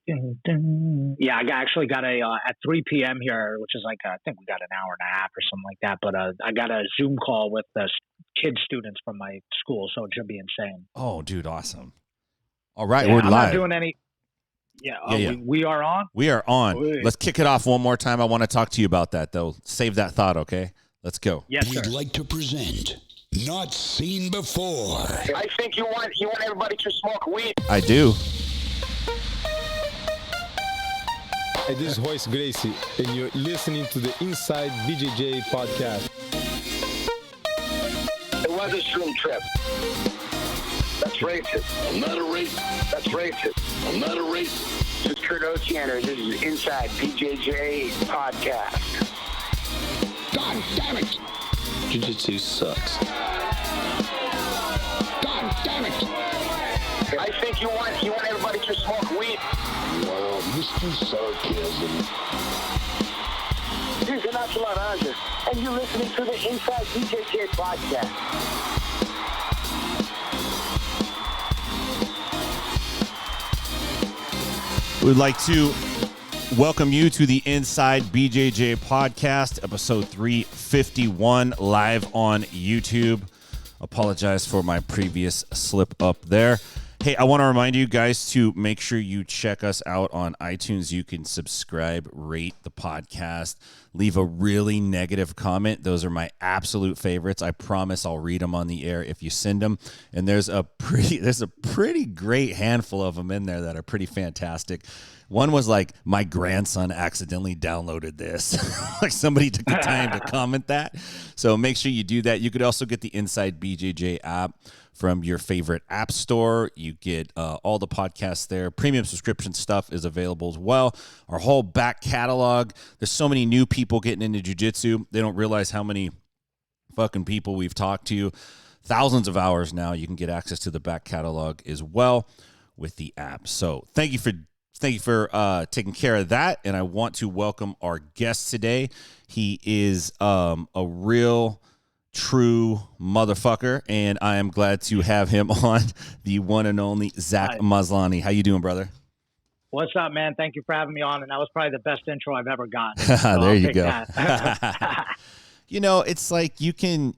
Yeah, I actually got at 3 p.m. here, which is like, I think we got an hour and a half or something like that. But I got a Zoom call with the kid students from my school, so it should be insane. Oh, dude, awesome. All right, Yeah, we're I'm live. not doing any. Yeah, Yeah. We are on? We are on. Ooh. Let's kick it off one more time. I want to talk to you about that, though. Save that thought, okay? Let's go. Yes, sir. We'd like to present Not Seen Before. I think you want everybody to smoke weed. I do. Hey, this is Royce Gracie, and you're listening to the Inside BJJ podcast. It was a shroom trip. That's racist. I'm not a racist. That's racist. I'm not a racist. This is Kurt Oceaner. This is Inside BJJ podcast. God damn it. Jiu-Jitsu sucks. God damn it. I think you want everybody to smoke weed. Wow, Mr. Sarcasm. This is Nacho Laranja, and you're listening to the Inside BJJ podcast. We'd like to welcome you to the Inside BJJ podcast, episode 351, live on YouTube. Apologize for my previous slip up there. Hey, I want to remind you guys to make sure you check us out on iTunes. You can subscribe, rate the podcast, leave a really negative comment. Those are my absolute favorites. I promise I'll read them on the air if you send them. And there's a pretty great handful of them in there that are pretty fantastic. One was like, my grandson accidentally downloaded this. Like somebody took the time to comment that. So make sure you do that. You could also get the Inside BJJ app from your favorite app store. You get all the podcasts there. Premium subscription stuff is available as well. Our whole back catalog. There's so many new people getting into jiu-jitsu. They don't realize how many fucking people we've talked to. Thousands of hours now. You can get access to the back catalog as well with the app. So thank you for taking care of that. And I want to welcome our guest today. He is a real true motherfucker, and I am glad to have him on, the one and only Zach Maslany. How you doing, brother? What's up, man? Thank you for having me on, and that was probably the best intro I've ever gotten. So there you go. You know, it's like you can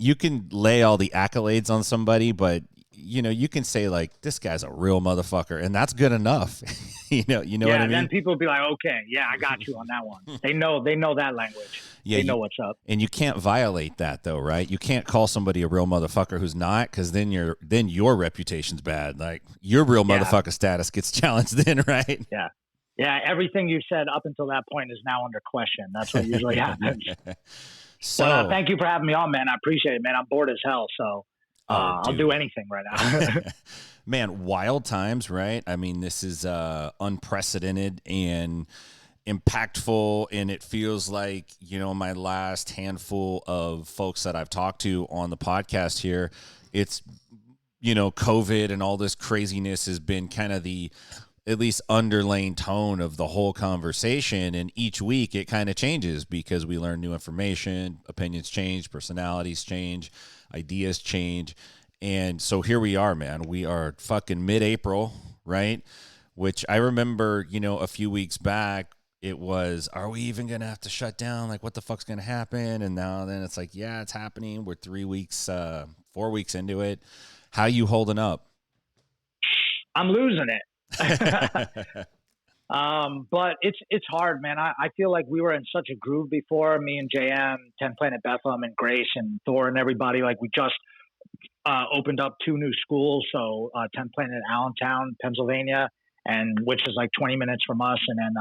lay all the accolades on somebody, but you know, you can say like, this guy's a real motherfucker, and that's good enough. you know what I mean? Yeah, then people will be like, okay, yeah, I got you on that one. They know that language. Yeah, they know what's up. And you can't violate that though, right? You can't call somebody a real motherfucker who's not, because then your reputation's bad. Like your real motherfucker status gets challenged then, right? Yeah. Yeah, everything you said up until that point is now under question. That's what usually happens. So thank you for having me on, man. I appreciate it, man. I'm bored as hell, so I'll do anything right now. Man, wild times, right? I mean, this is unprecedented and impactful, and it feels like, you know, my last handful of folks that I've talked to on the podcast here, it's, you know, COVID and all this craziness has been kind of the at least underlying tone of the whole conversation. And each week it kind of changes because we learn new information, opinions change, personalities change, ideas change. And so here we are, man. We are fucking mid-April, right? Which I remember, you know, a few weeks back, it was, are we even going to have to shut down? Like, what the fuck's going to happen? And now then it's like, yeah, it's happening. We're 4 weeks into it. How you holding up? I'm losing it. But it's hard, man. I feel like we were in such a groove before, me and JM, 10 Planet Bethlehem and Grace and Thor and everybody. Like we just opened up 2 new schools. So 10 Planet Allentown, Pennsylvania, and which is like 20 minutes from us. And then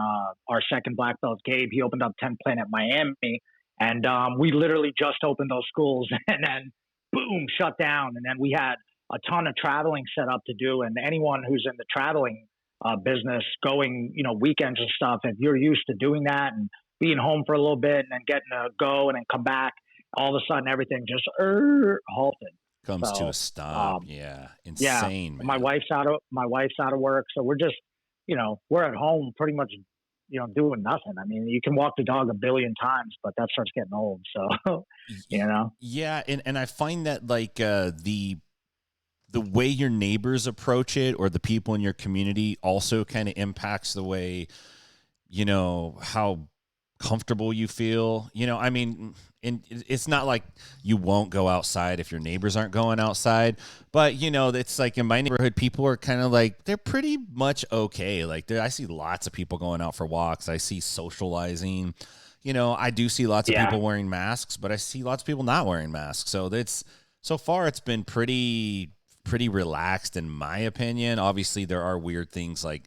our second black belt, Gabe, he opened up 10 Planet Miami. And we literally just opened those schools and then boom, shut down. And then we had a ton of traveling set up to do. And anyone who's in the traveling business going, you know, weekends and stuff, if you're used to doing that and being home for a little bit and then getting to go and then come back, all of a sudden everything just halted. Comes to a stop. Yeah. Insane, man. My wife's out of work. So we're just, you know, we're at home pretty much, you know, doing nothing. I mean, you can walk the dog a billion times, but that starts getting old. So, you know? Yeah. And I find that like the the way your neighbors approach it or the people in your community also kind of impacts the way, you know, how comfortable you feel. You know, I mean, and it's not like you won't go outside if your neighbors aren't going outside, but you know, it's like in my neighborhood, people are kind of like, they're pretty much okay. Like I see lots of people going out for walks. I see socializing. You know, I do see lots of people wearing masks, but I see lots of people not wearing masks. So so far it's been pretty relaxed in my opinion. Obviously there are weird things like,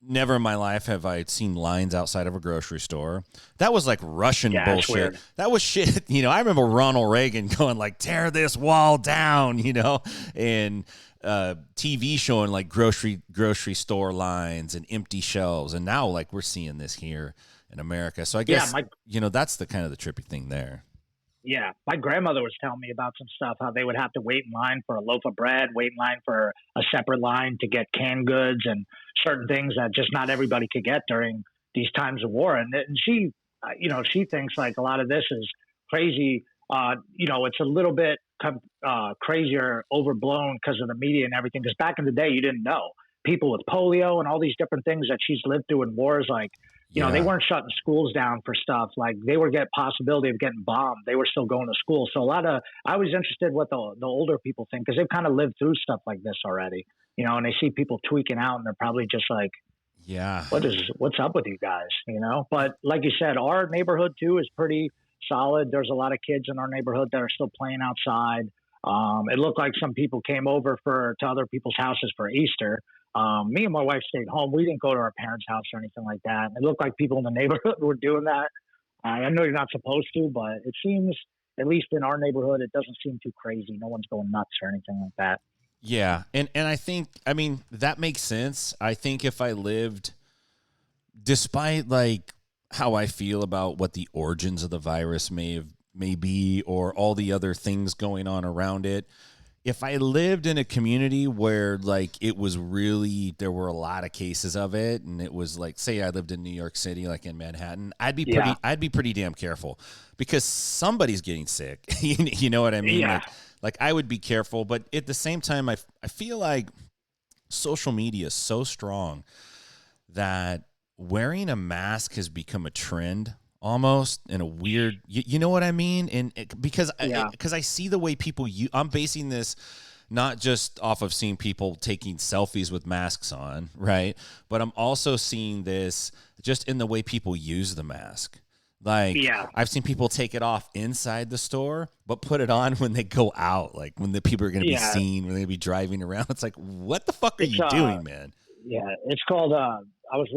never in my life have I seen lines outside of a grocery store. That was like Russian bullshit. That was shit. You know, I remember Ronald Reagan going like, tear this wall down, you know, and TV showing like grocery store lines and empty shelves. And now like we're seeing this here in America. So I guess, you know, that's the kind of the trippy thing there. Yeah, my grandmother was telling me about some stuff, how they would have to wait in line for a loaf of bread, wait in line for a separate line to get canned goods and certain things that just not everybody could get during these times of war. And she, you know, she thinks like a lot of this is crazy. You know, it's a little bit crazier, overblown because of the media and everything. Because back in the day, you didn't know. People with polio and all these different things that she's lived through in wars, like, you know, they weren't shutting schools down for stuff. Like they were getting possibility of getting bombed. They were still going to school. So I was interested what the older people think, because they've kind of lived through stuff like this already, you know, and they see people tweaking out and they're probably just like, what's up with you guys, you know? But like you said, our neighborhood too is pretty solid. There's a lot of kids in our neighborhood that are still playing outside. It looked like some people came over to other people's houses for Easter. Me and my wife stayed home. We didn't go to our parents' house or anything like that. It looked like people in the neighborhood were doing that. I know you're not supposed to, but it seems, at least in our neighborhood, it doesn't seem too crazy. No one's going nuts or anything like that. Yeah. And I think, I mean, that makes sense. I think if I lived, despite like how I feel about what the origins of the virus may be, or all the other things going on around it, if I lived in a community where like it was really, there were a lot of cases of it, and it was like, say I lived in New York City, like in Manhattan, I'd be pretty damn careful, because somebody's getting sick. You know what I mean? Yeah. Like I would be careful, but at the same time, I feel like social media is so strong that wearing a mask has become a trend almost in a weird, you know what I mean? And because I see the way people I'm basing this not just off of seeing people taking selfies with masks on, right? But I'm also seeing this just in the way people use the mask. Like, I've seen people take it off inside the store, but put it on when they go out, like when the people are going to be seen, when they be driving around. It's like, what the fuck are you doing, man? Yeah, it's called, I was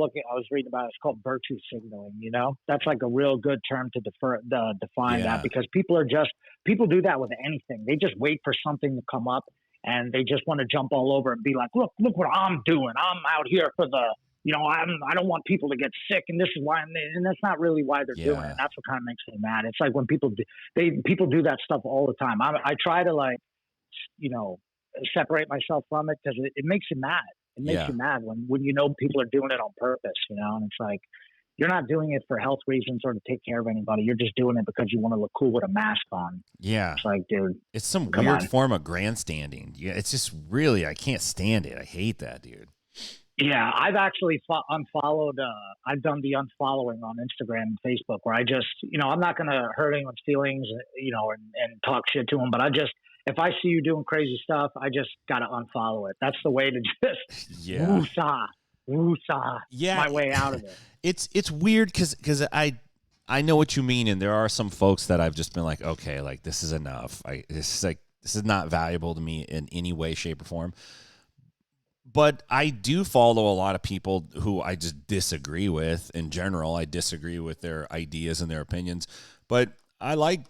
reading about it. It's called virtue signaling, you know? That's like a real good term to define that, because people do that with anything. They just wait for something to come up, and they just want to jump all over and be like, look what I'm doing. I'm out here for the, you know, I don't want people to get sick, and this is why, and that's not really why they're doing it. That's what kind of makes me mad. It's like when people do that stuff all the time. I try to, like, you know, separate myself from it, because it makes you mad. It makes you mad when you know people are doing it on purpose, you know, and it's like, you're not doing it for health reasons or to take care of anybody. You're just doing it because you want to look cool with a mask on. Yeah. It's like, dude, it's some weird form of grandstanding. Yeah. It's just really, I can't stand it. I hate that, dude. Yeah. I've actually unfollowed, I've done the unfollowing on Instagram and Facebook, where I just, you know, I'm not going to hurt anyone's feelings, you know, and talk shit to them, but if I see you doing crazy stuff, I just got to unfollow it. That's the way to just woosah my way out of it. It's weird because I know what you mean, and there are some folks that I've just been like, okay, like this is enough. This is not valuable to me in any way, shape, or form. But I do follow a lot of people who I just disagree with. In general, I disagree with their ideas and their opinions. But I like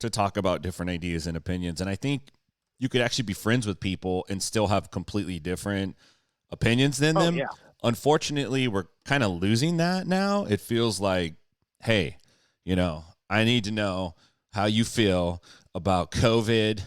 to talk about different ideas and opinions. And I think you could actually be friends with people and still have completely different opinions than them. Yeah. Unfortunately, we're kind of losing that now. It feels like, hey, you know, I need to know how you feel about COVID,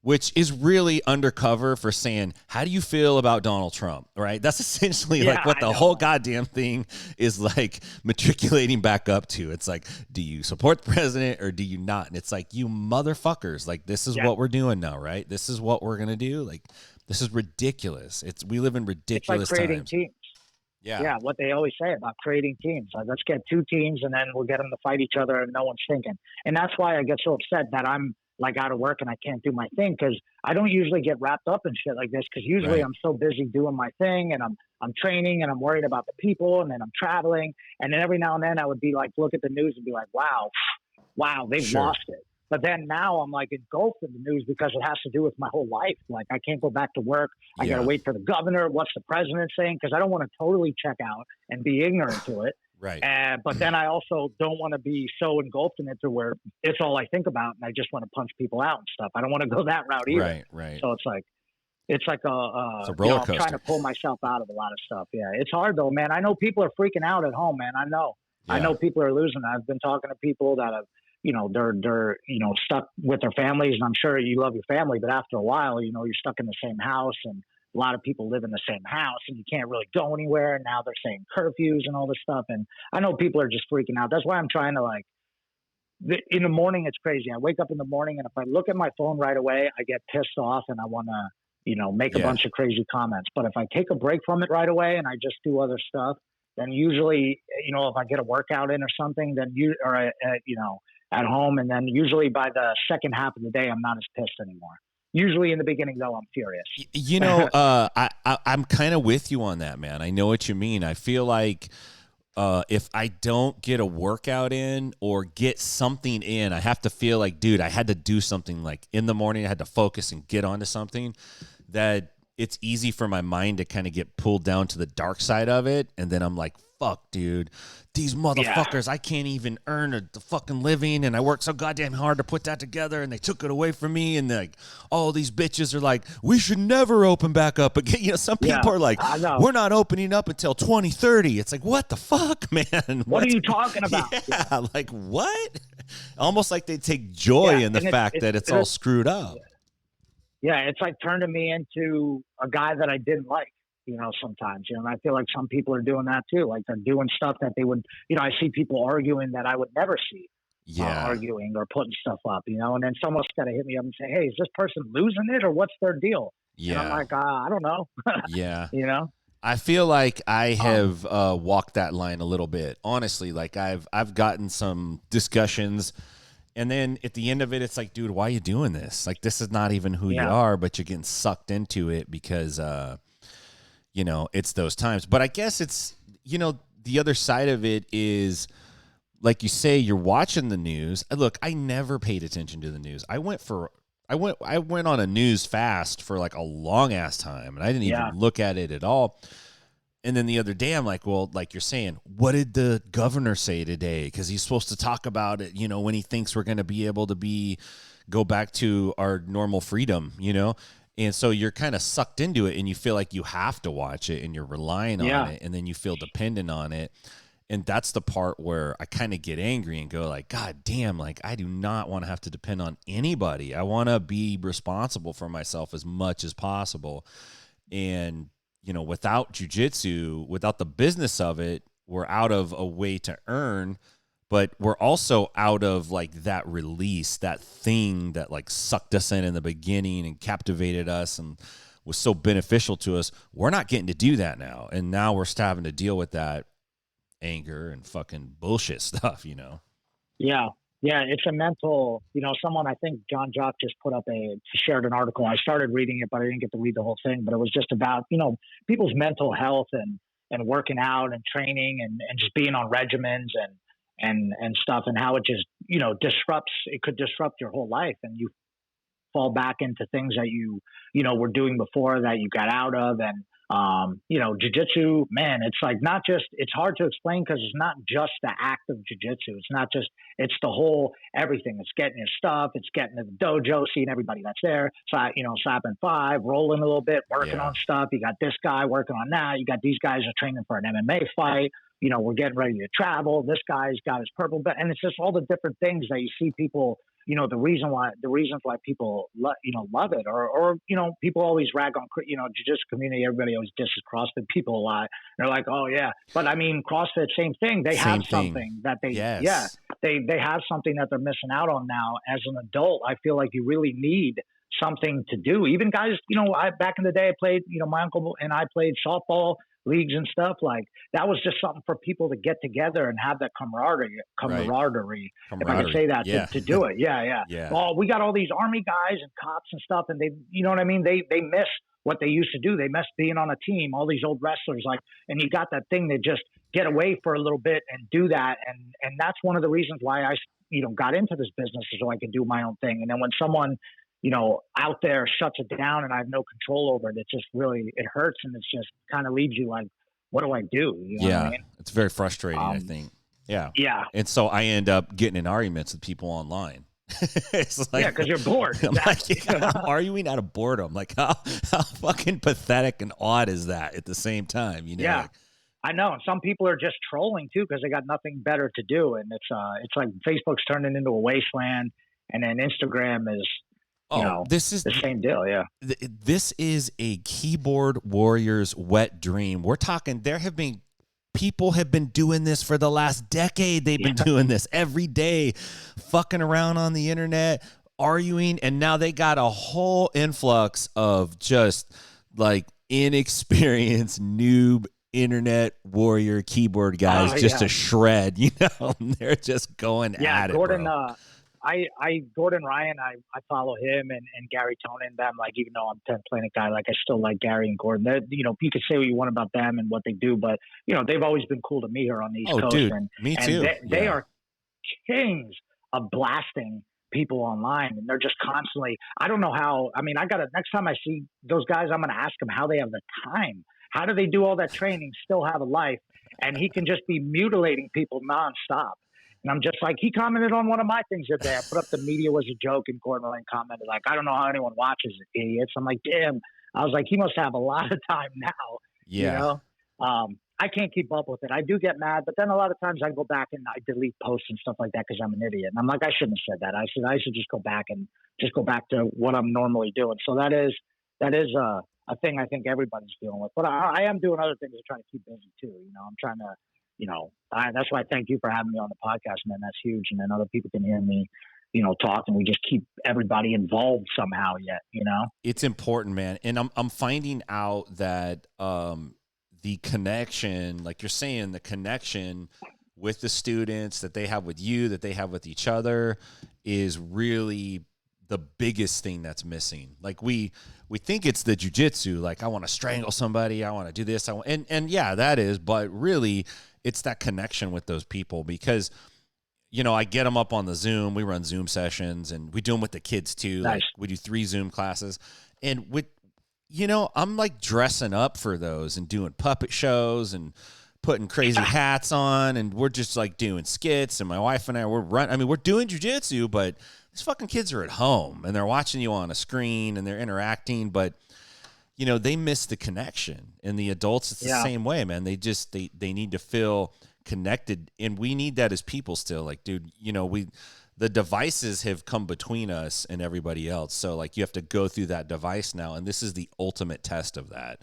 which is really undercover for saying, how do you feel about Donald Trump, right? That's essentially like what the whole goddamn thing is like matriculating back up to. It's like, do you support the president or do you not? And it's like, you motherfuckers, like, this is what we're doing now, right? This is what we're going to do. Like, this is ridiculous. We live in ridiculous it's like creating times. teams. Yeah, what they always say about creating teams. Like, let's get 2 teams and then we'll get them to fight each other and no one's thinking. And that's why I get so upset that I'm like out of work and I can't do my thing, because I don't usually get wrapped up in shit like this, because usually I'm so busy doing my thing and I'm training and I'm worried about the people and then I'm traveling. And then every now and then I would be like, look at the news and be like, wow, they've lost it. But then now I'm like engulfed in the news because it has to do with my whole life. Like, I can't go back to work. I got to wait for the governor. What's the president saying? Because I don't want to totally check out and be ignorant to it. Right. But then I also don't want to be so engulfed in it to where it's all I think about and I just want to punch people out and stuff. I don't want to go that route either. Right. So it's like a roller coaster. I'm trying to pull myself out of a lot of stuff. Yeah, it's hard though, man. I know people are freaking out at home, man. I know people are losing. I've been talking to people that have, they're stuck with their families, and I'm sure you love your family, but after a while, you're stuck in the same house, and a lot of people live in the same house and you can't really go anywhere. And now they're saying curfews and all this stuff. And I know people are just freaking out. That's why I'm trying to in the morning, it's crazy. I wake up in the morning and if I look at my phone right away, I get pissed off and I want to, make a bunch of crazy comments. But if I take a break from it right away and I just do other stuff, then usually, if I get a workout in or something, then at home. And then usually by the second half of the day, I'm not as pissed anymore. Usually in the beginning, though, I'm furious. I'm kind of with you on that, man. I know what you mean. I feel like if I don't get a workout in or get something in, I have to feel like, dude, I had to do something like in the morning. I had to focus and get onto something that it's easy for my mind to kind of get pulled down to the dark side of it. And then I'm like, fuck, dude, these motherfuckers, I can't even earn the fucking living. And I worked so goddamn hard to put that together and they took it away from me. And like, all these bitches are like, we should never open back up again. Some people are like, we're not opening up until 2030. It's like, what the fuck, man? What are you talking about? Yeah, like what? Almost like they take joy in the fact that it's all screwed up. Yeah, it's like turning me into a guy that I didn't like, sometimes, and I feel like some people are doing that too. Like they're doing stuff that they would, I see people arguing that I would never see arguing or putting stuff up, and then someone's got to hit me up and say, hey, is this person losing it or what's their deal? Yeah. And I'm like, I don't know. Yeah. I feel like I have walked that line a little bit, honestly. Like I've gotten some discussions. And then at the end of it, it's like, dude, why are you doing this? Like, this is not even who you are, but you're getting sucked into it because, it's those times. But I guess it's, the other side of it is, like you say, you're watching the news. Look, I never paid attention to the news. I went on a news fast for like a long ass time, and I didn't even look at it at all. And then the other day, I'm like, well, like you're saying, what did the governor say today? Because he's supposed to talk about it, when he thinks we're going to be able to go back to our normal freedom, And so you're kind of sucked into it and you feel like you have to watch it and you're relying on it. And then you feel dependent on it. And that's the part where I kind of get angry and go like, God damn, like I do not want to have to depend on anybody. I want to be responsible for myself as much as possible. And without jiu-jitsu, without the business of it, we're out of a way to earn, but we're also out of like that release, that thing that like sucked us in the beginning and captivated us and was so beneficial to us. We're not getting to do that now. And now we're having to deal with that anger and fucking bullshit stuff, Yeah. Yeah, it's a mental, someone, I think John Jock just shared an article. I started reading it, but I didn't get to read the whole thing. But it was just about, people's mental health and working out and training and just being on regimens and stuff, and how it just, it could disrupt your whole life. And you fall back into things that you were doing before that you got out of. And, jiu-jitsu, man, it's like it's hard to explain because it's not just the act of jiu-jitsu. It's the whole everything. It's getting your stuff. It's getting to the dojo, seeing everybody that's there. So, slapping 5, rolling a little bit, working on stuff. You got this guy working on that. You got these guys are training for an MMA fight. We're getting ready to travel. This guy's got his purple belt. And it's just all the different things that you see people the reasons why people love it, or people always rag on jiu-jitsu community. Everybody always disses CrossFit people a lot. They're like, oh yeah, but I mean CrossFit, same thing. They have something that they have something that they're missing out on now. As an adult, I feel like you really need something to do. Even guys, back in the day, I played, my uncle and I played softball leagues and stuff. Like that was just something for people to get together and have that camaraderie, if I could say that, to do it. Yeah. Well, we got all these army guys and cops and stuff, and they, you know what I mean? They miss what they used to do. They miss being on a team, all these old wrestlers, and you got that thing to just get away for a little bit and do that. And that's one of the reasons why I, got into this business, so I could do my own thing. And then when someone, out there shuts it down and I have no control over it, it hurts, and it's just kind of leaves you like, what do I do? You know what I mean? It's very frustrating, I think. Yeah. And so I end up getting in arguments with people online. It's like, because you're bored. I'm I'm arguing out of boredom. Like how fucking pathetic and odd is that at the same time, Yeah. I know, and some people are just trolling too because they got nothing better to do, and it's like Facebook's turning into a wasteland, and then Instagram is, this is the same deal. Yeah, this is a keyboard warrior's wet dream. We're talking. People have been doing this for the last decade. They've been doing this every day, fucking around on the internet, arguing, and now they got a whole influx of just like inexperienced noob internet warrior keyboard guys to shred, they're just going at Gordon, it. Bro. Gordon Ryan, I follow him and Gary Tonin, them, like, even though I'm 10 Planet guy, like I still like Gary and Gordon. They're, you could say what you want about them and what they do, but they've always been cool to me here on the East Coast. Dude, me too. They are kings of blasting people online, and they're just constantly, I don't know how, next time I see those guys, I'm going to ask them how they have the time. How do they do all that training, still have a life? And he can just be mutilating people nonstop. And I'm just like, he commented on one of my things the other day. I put up the media was a joke, and Gordon Ryan commented like, I don't know how anyone watches it, idiots. I'm like, damn. I was like, he must have a lot of time now. Yeah. I can't keep up with it. I do get mad, but then a lot of times I go back and I delete posts and stuff like that because I'm an idiot. And I'm like, I shouldn't have said that. I should just go back to what I'm normally doing. So that is a thing I think everybody's dealing with. But I am doing other things to try to keep busy too. I'm trying to, that's why I thank you for having me on the podcast, man. That's huge. And then other people can hear me, talk, and we just keep everybody involved somehow yet, It's important, man. And I'm finding out that the connection, like you're saying, the connection with the students that they have with you, that they have with each other is really the biggest thing that's missing. Like we think it's the jiu-jitsu, like I want to strangle somebody, I want to do this, and yeah, that is, but really it's that connection with those people because I get them up on the Zoom. We run Zoom sessions and we do them with the kids too. Nice. Like we do 3 Zoom classes, and with I'm like dressing up for those and doing puppet shows and putting crazy hats on, and we're just like doing skits, and my wife and I, we're doing jiu-jitsu, but these fucking kids are at home and they're watching you on a screen and they're interacting, but they miss the connection. And the adults, it's the same way, man. They just, they need to feel connected, and we need that as people still. Like, dude, the devices have come between us and everybody else. So like you have to go through that device now. And this is the ultimate test of that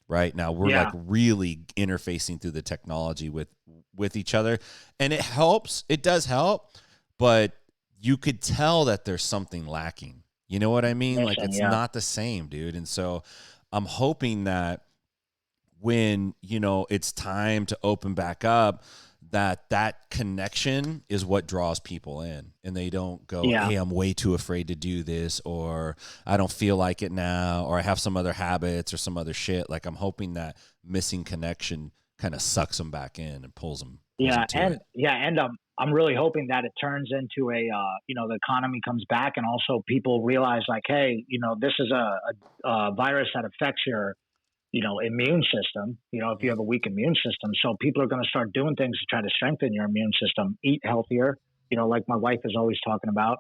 right now. We're like really interfacing through the technology with each other, and it helps. It does help, but you could tell that there's something lacking. You know what I mean? Like it's not the same, dude. And so I'm hoping that when, it's time to open back up, that connection is what draws people in, and they don't go, hey, I'm way too afraid to do this, or I don't feel like it now, or I have some other habits or some other shit. Like I'm hoping that missing connection kind of sucks them back in and pulls them. And I'm really hoping that it turns into the economy comes back, and also people realize like, hey, this is a virus that affects your immune system, if you have a weak immune system. So people are going to start doing things to try to strengthen your immune system, eat healthier, like my wife is always talking about,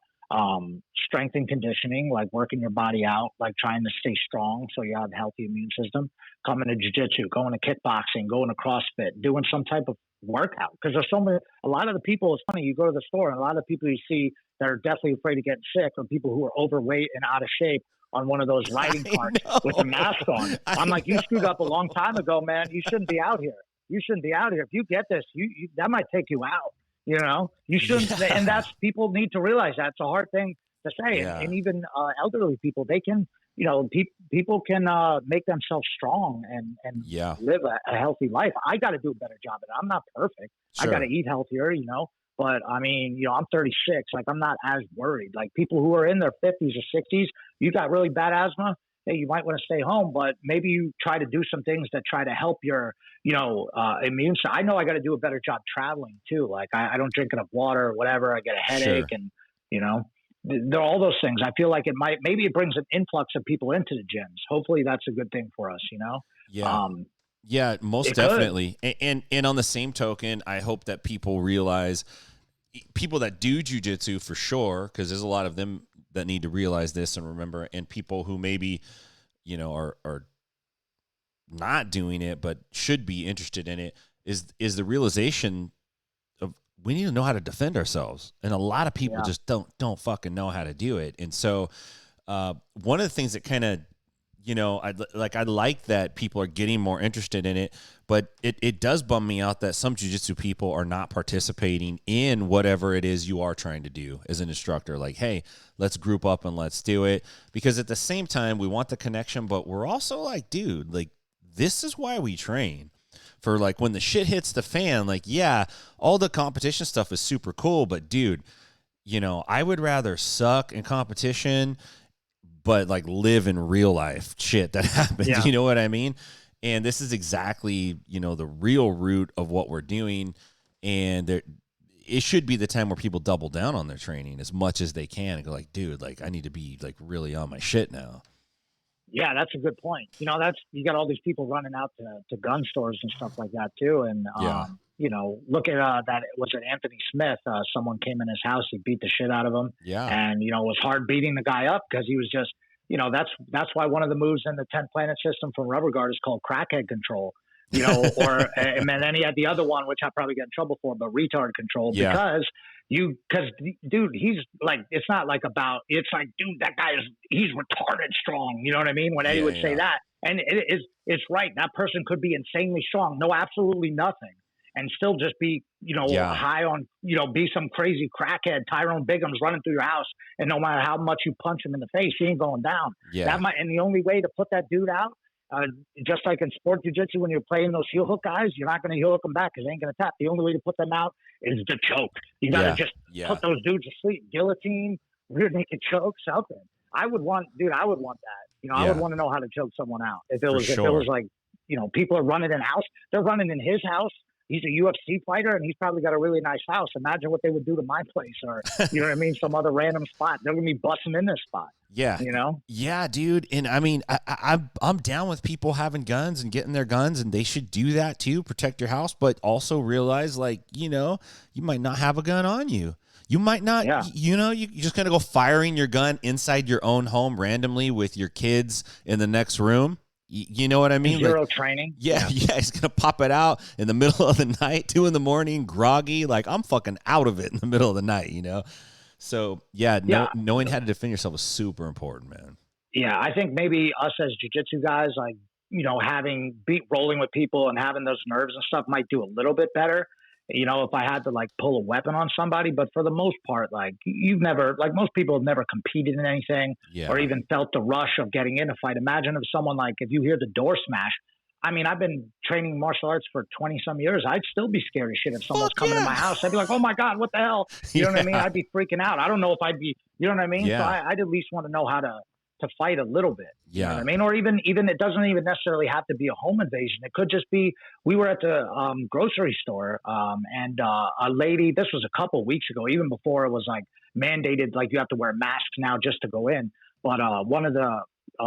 strength and conditioning, like working your body out, like trying to stay strong so you have a healthy immune system, coming to jiu-jitsu, going to kickboxing, going to CrossFit, doing some type of, workout. Because there's a lot of the people, it's funny, you go to the store and a lot of people you see that are definitely afraid of getting sick are people who are overweight and out of shape on one of those riding carts with a mask on. I'm like, you screwed up a long time ago, man. You shouldn't be out here. You shouldn't be out here. If you get this, you that might take you out. You know, you shouldn't. Yeah. And that's, people need to realize that. It's a hard thing to say. Yeah. And even elderly people, they can, you know, people can make themselves strong and live a healthy life. I got to do a better job at it. I'm not perfect. Sure. I got to eat healthier, you know. But I mean, you know, I'm 36. Like, I'm not as worried. Like, people who are in their 50s or 60s, you got really bad asthma, hey, you might want to stay home, but maybe you try to do some things that try to help your, you know, immune system. I know I got to do a better job traveling too. Like, I don't drink enough water or whatever. I get a headache, and, you know, there are all those things. I feel like maybe it brings an influx of people into the gyms. Hopefully that's a good thing for us, you know? Yeah. Yeah, most definitely. And on the same token, I hope that people realize, people that do jujitsu for sure, because there's a lot of them that need to realize this and remember, and people who maybe, you know, are not doing it but should be interested in it, is the realization of, we need to know how to defend ourselves, and a lot of people just don't fucking know how to do it. And so one of the things that kind of, you know, I like that people are getting more interested in it, but it does bum me out that some jiu-jitsu people are not participating in whatever it is you are trying to do as an instructor. Like, hey, let's group up and let's do it. Because at the same time, we want the connection, but we're also like, dude, like, this is why we train. For, like, when the shit hits the fan, like, yeah, all the competition stuff is super cool, but dude, you know, I would rather suck in competition but, like, live in real life shit that happens. Yeah. You know what I mean? And this is exactly, you know, the real root of what we're doing. And it should be the time where people double down on their training as much as they can and go like, dude, like, I need to be, like, really on my shit now. Yeah, that's a good point. You know, you got all these people running out to gun stores and stuff like that too. And, you know, look at that. Was it Anthony Smith? Someone came in his house. He beat the shit out of him. Yeah. And, you know, it was hard beating the guy up because he was just, you know, that's why one of the moves in the 10 planet system from Rubber Guard is called crackhead control, you know, and then he had the other one, which I probably get in trouble for, but retard control, because dude, he's like, it's not like it's like, dude, that guy he's retarded strong. You know what I mean? When Eddie would say that, and it's right. That person could be insanely strong. No, absolutely nothing. And still just be, you know, high on, you know, be some crazy crackhead. Tyrone Bigham's running through your house, and no matter how much you punch him in the face, he ain't going down. Yeah. And the only way to put that dude out, just like in sport jiu-jitsu, when you're playing those heel hook guys, you're not going to heel hook them back because they ain't going to tap. The only way to put them out is to choke. You got to just put those dudes to sleep. Guillotine, rear naked choke, something. I would want that. You know, I would want to know how to choke someone out. If it was like, you know, people are running in house, they're running in his house. He's a UFC fighter, and he's probably got a really nice house. Imagine what they would do to my place, or, you know what I mean, some other random spot. They're going to be busting in this spot. Yeah. You know? Yeah, dude. And I mean, I'm down with people having guns and getting their guns, and they should do that too, protect your house, but also realize, like, you know, you might not have a gun on you. You might not, you know, you're just going to go firing your gun inside your own home randomly with your kids in the next room. You know what I mean? Zero training. Yeah. He's going to pop it out in the middle of the night, 2 a.m, groggy. Like, I'm fucking out of it in the middle of the night, you know? So, knowing how to defend yourself is super important, man. Yeah, I think maybe us as jiu-jitsu guys, like, you know, rolling with people and having those nerves and stuff might do a little bit better. You know, if I had to, like, pull a weapon on somebody, but for the most part, like, most people have never competed in anything or even felt the rush of getting in a fight. Imagine if you hear the door smash. I mean, I've been training martial arts for 20 some years. I'd still be scared as shit if someone's coming in my house. I'd be like, oh my God, what the hell? You know what I mean? I'd be freaking out. I don't know if I'd be, you know what I mean? Yeah. So I'd at least want to know how to fight a little bit. You know what I mean? Or even it doesn't even necessarily have to be a home invasion. It could just be, we were at the grocery store and a lady, this was a couple of weeks ago, even before it was like mandated, like you have to wear masks now just to go in. But one of the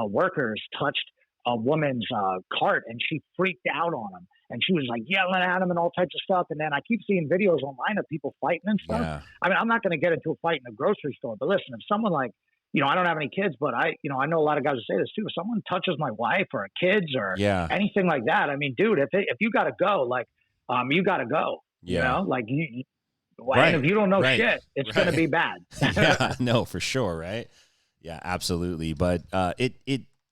workers touched a woman's cart, and she freaked out on him. And she was like yelling at him and all types of stuff. And then I keep seeing videos online of people fighting and stuff. Yeah. I mean, I'm not going to get into a fight in a grocery store, but listen, if someone like, you know, I don't have any kids, but I know a lot of guys who say this too. If someone touches my wife or kids or anything like that, I mean, dude, if you got to go, like, you got to go. You Yeah. know, like Right. and if you don't know Right. shit, it's Right. going to be bad. Yeah, no, for sure, right? Yeah, absolutely. But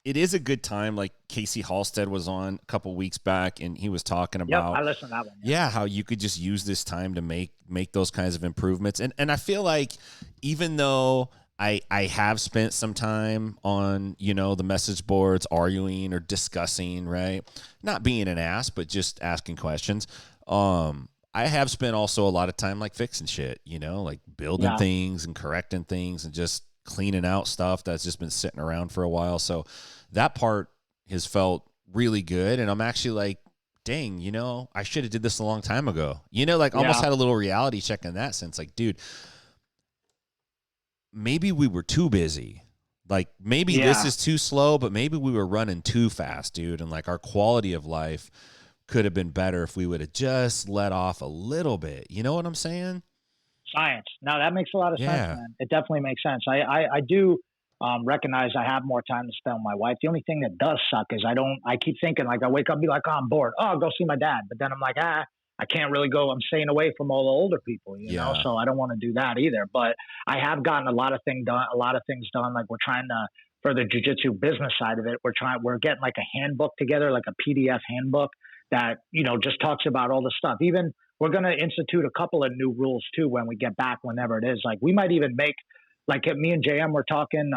it is a good time. Like Casey Halstead was on a couple weeks back, and he was talking Yep, about I listened to that one. yeah, how you could just use this time to make those kinds of improvements. And I feel like even though I have spent some time on, the message boards arguing or discussing, right? Not being an ass, but just asking questions. I have spent also a lot of time like fixing shit, like building Yeah. things and correcting things and just cleaning out stuff that's just been sitting around for a while. So that part has felt really good. And I'm actually like, dang, I should have did this a long time ago. Almost had a little reality check in that sense. Like, dude, maybe we were too busy. Like maybe this is too slow, but maybe we were running too fast, dude. And like our quality of life could have been better if we would have just let off a little bit. You know what I'm saying? Science. No, that makes a lot of Yeah. sense, man. It definitely makes sense. I do recognize I have more time to spend with my wife. The only thing that does suck is I keep thinking, like, I wake up and be like, oh, I'm bored. Oh, I'll go see my dad. But then I'm like, I can't really go. I'm staying away from all the older people, you know? So I don't want to do that either. But I have gotten a lot of things done. Like we're trying to, for the jiu-jitsu business side of it, we're getting like a handbook together, like a PDF handbook that, just talks about all the stuff. Even we're going to institute a couple of new rules too when we get back, whenever it is. Like we might even make, like me and JM were talking,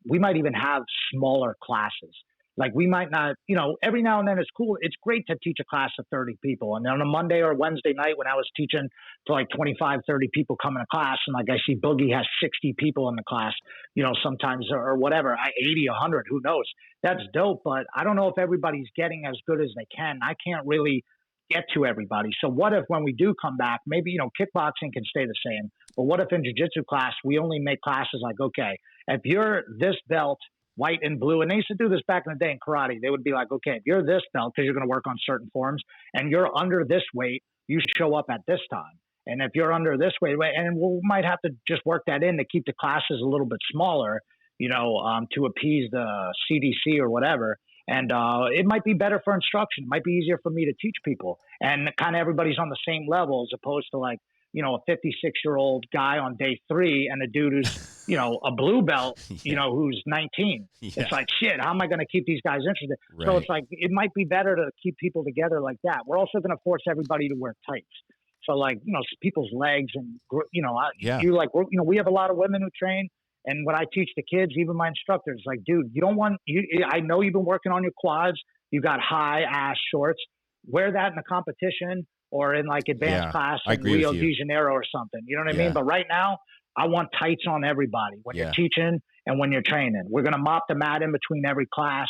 we might even have smaller classes. Like we might not, every now and then it's cool. It's great to teach a class of 30 people. And then on a Monday or Wednesday night when I was teaching to like 25, 30 people coming to class, and like I see Boogie has 60 people in the class, sometimes or whatever, 80, 100, who knows? That's dope. But I don't know if everybody's getting as good as they can. I can't really get to everybody. So what if when we do come back, maybe, kickboxing can stay the same, but what if in jiu-jitsu class, we only make classes like, okay, if you're this belt, white and blue, and they used to do this back in the day in karate, they would be like, okay, if you're this belt, because you're going to work on certain forms, and you're under this weight, you show up at this time. And if you're under this weight, and we might have to just work that in to keep the classes a little bit smaller, to appease the CDC or whatever. And it might be better for instruction. It might be easier for me to teach people. And kind of everybody's on the same level as opposed to like, a 56-year-old guy on day 3 and a dude who's, a blue belt, who's 19. Yeah. It's like, shit, how am I going to keep these guys interested? Right. So it's like, it might be better to keep people together like that. We're also going to force everybody to wear tights. So like, people's legs and, you like, we have a lot of women who train. And when I teach the kids, even my instructors, like, dude, I know you've been working on your quads. You got high ass shorts. Wear that in the competition or in like advanced class in Rio de Janeiro or something. You know what I mean? But right now, I want tights on everybody when you're teaching and when you're training. We're going to mop the mat in between every class.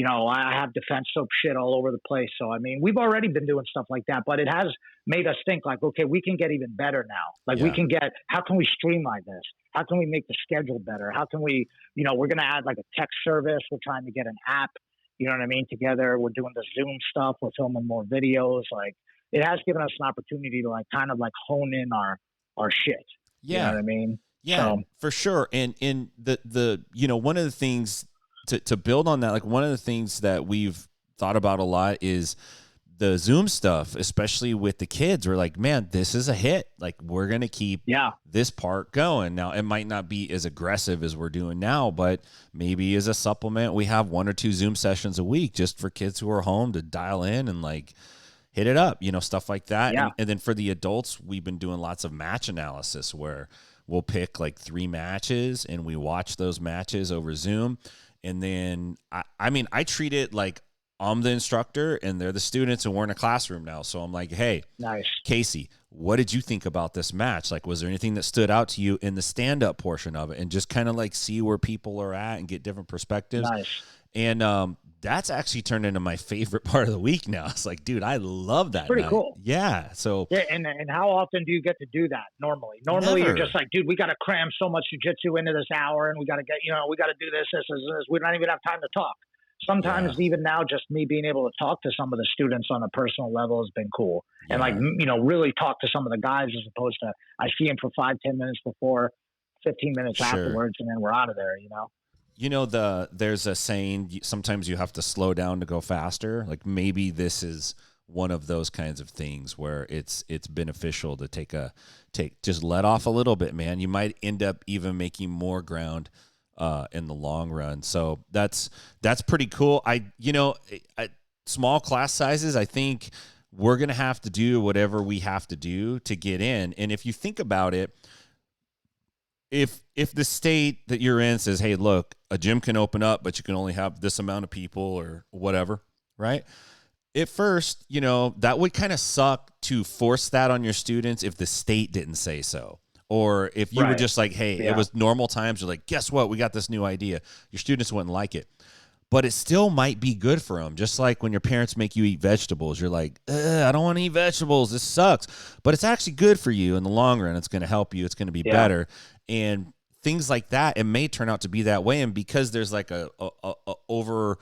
I have defense soap shit all over the place. So, I mean, we've already been doing stuff like that, but it has made us think like, okay, we can get even better now. Like we can how can we streamline this? How can we make the schedule better? How can we, we're going to add like a text service. We're trying to get an app, together. We're doing the Zoom stuff. We're filming more videos. Like it has given us an opportunity to like kind of like hone in our shit. Yeah. You know what I mean? Yeah, for sure. And in the one of the things to build on that, like one of the things that we've thought about a lot is the Zoom stuff, especially with the kids. We're like, man, this is a hit. Like we're going to keep this part going. Now it might not be as aggressive as we're doing now, but maybe as a supplement, we have 1 or 2 Zoom sessions a week just for kids who are home to dial in and like hit it up, stuff like that. Yeah. And then for the adults, we've been doing lots of match analysis where we'll pick like 3 matches and we watch those matches over Zoom. And then, I treat it like I'm the instructor and they're the students and we're in a classroom now. So I'm like, hey, nice, Casey, what did you think about this match? Like, was there anything that stood out to you in the stand-up portion of it? And just kind of like see where people are at and get different perspectives. Nice. And that's actually turned into my favorite part of the week now. It's like, dude, I love that. It's pretty cool. Yeah. So and how often do you get to do that normally? Normally never. You're just like, dude, we got to cram so much jiu-jitsu into this hour and we got to get, we got to do this. We don't even have time to talk. Sometimes even now, just me being able to talk to some of the students on a personal level has been cool. Yeah. And like, really talk to some of the guys as opposed to I see them for 5-10 minutes before, 15 minutes afterwards, and then we're out of there, there's a saying, sometimes you have to slow down to go faster. Like maybe this is one of those kinds of things where it's beneficial to just let off a little bit, man. You might end up even making more ground in the long run. So that's pretty cool. Small class sizes, I think we're going to have to do whatever we have to do to get in. And if you think about it, if the state that you're in says, hey, look, a gym can open up, but you can only have this amount of people or whatever, right? At first, that would kind of suck to force that on your students if the state didn't say so. Or if you were just like, hey, it was normal times, you're like, guess what? We got this new idea. Your students wouldn't like it. But it still might be good for them. Just like when your parents make you eat vegetables, you're like, I don't want to eat vegetables. This sucks. But it's actually good for you in the long run. It's going to help you. It's going to be better. And things like that, it may turn out to be that way. And because there's like a over,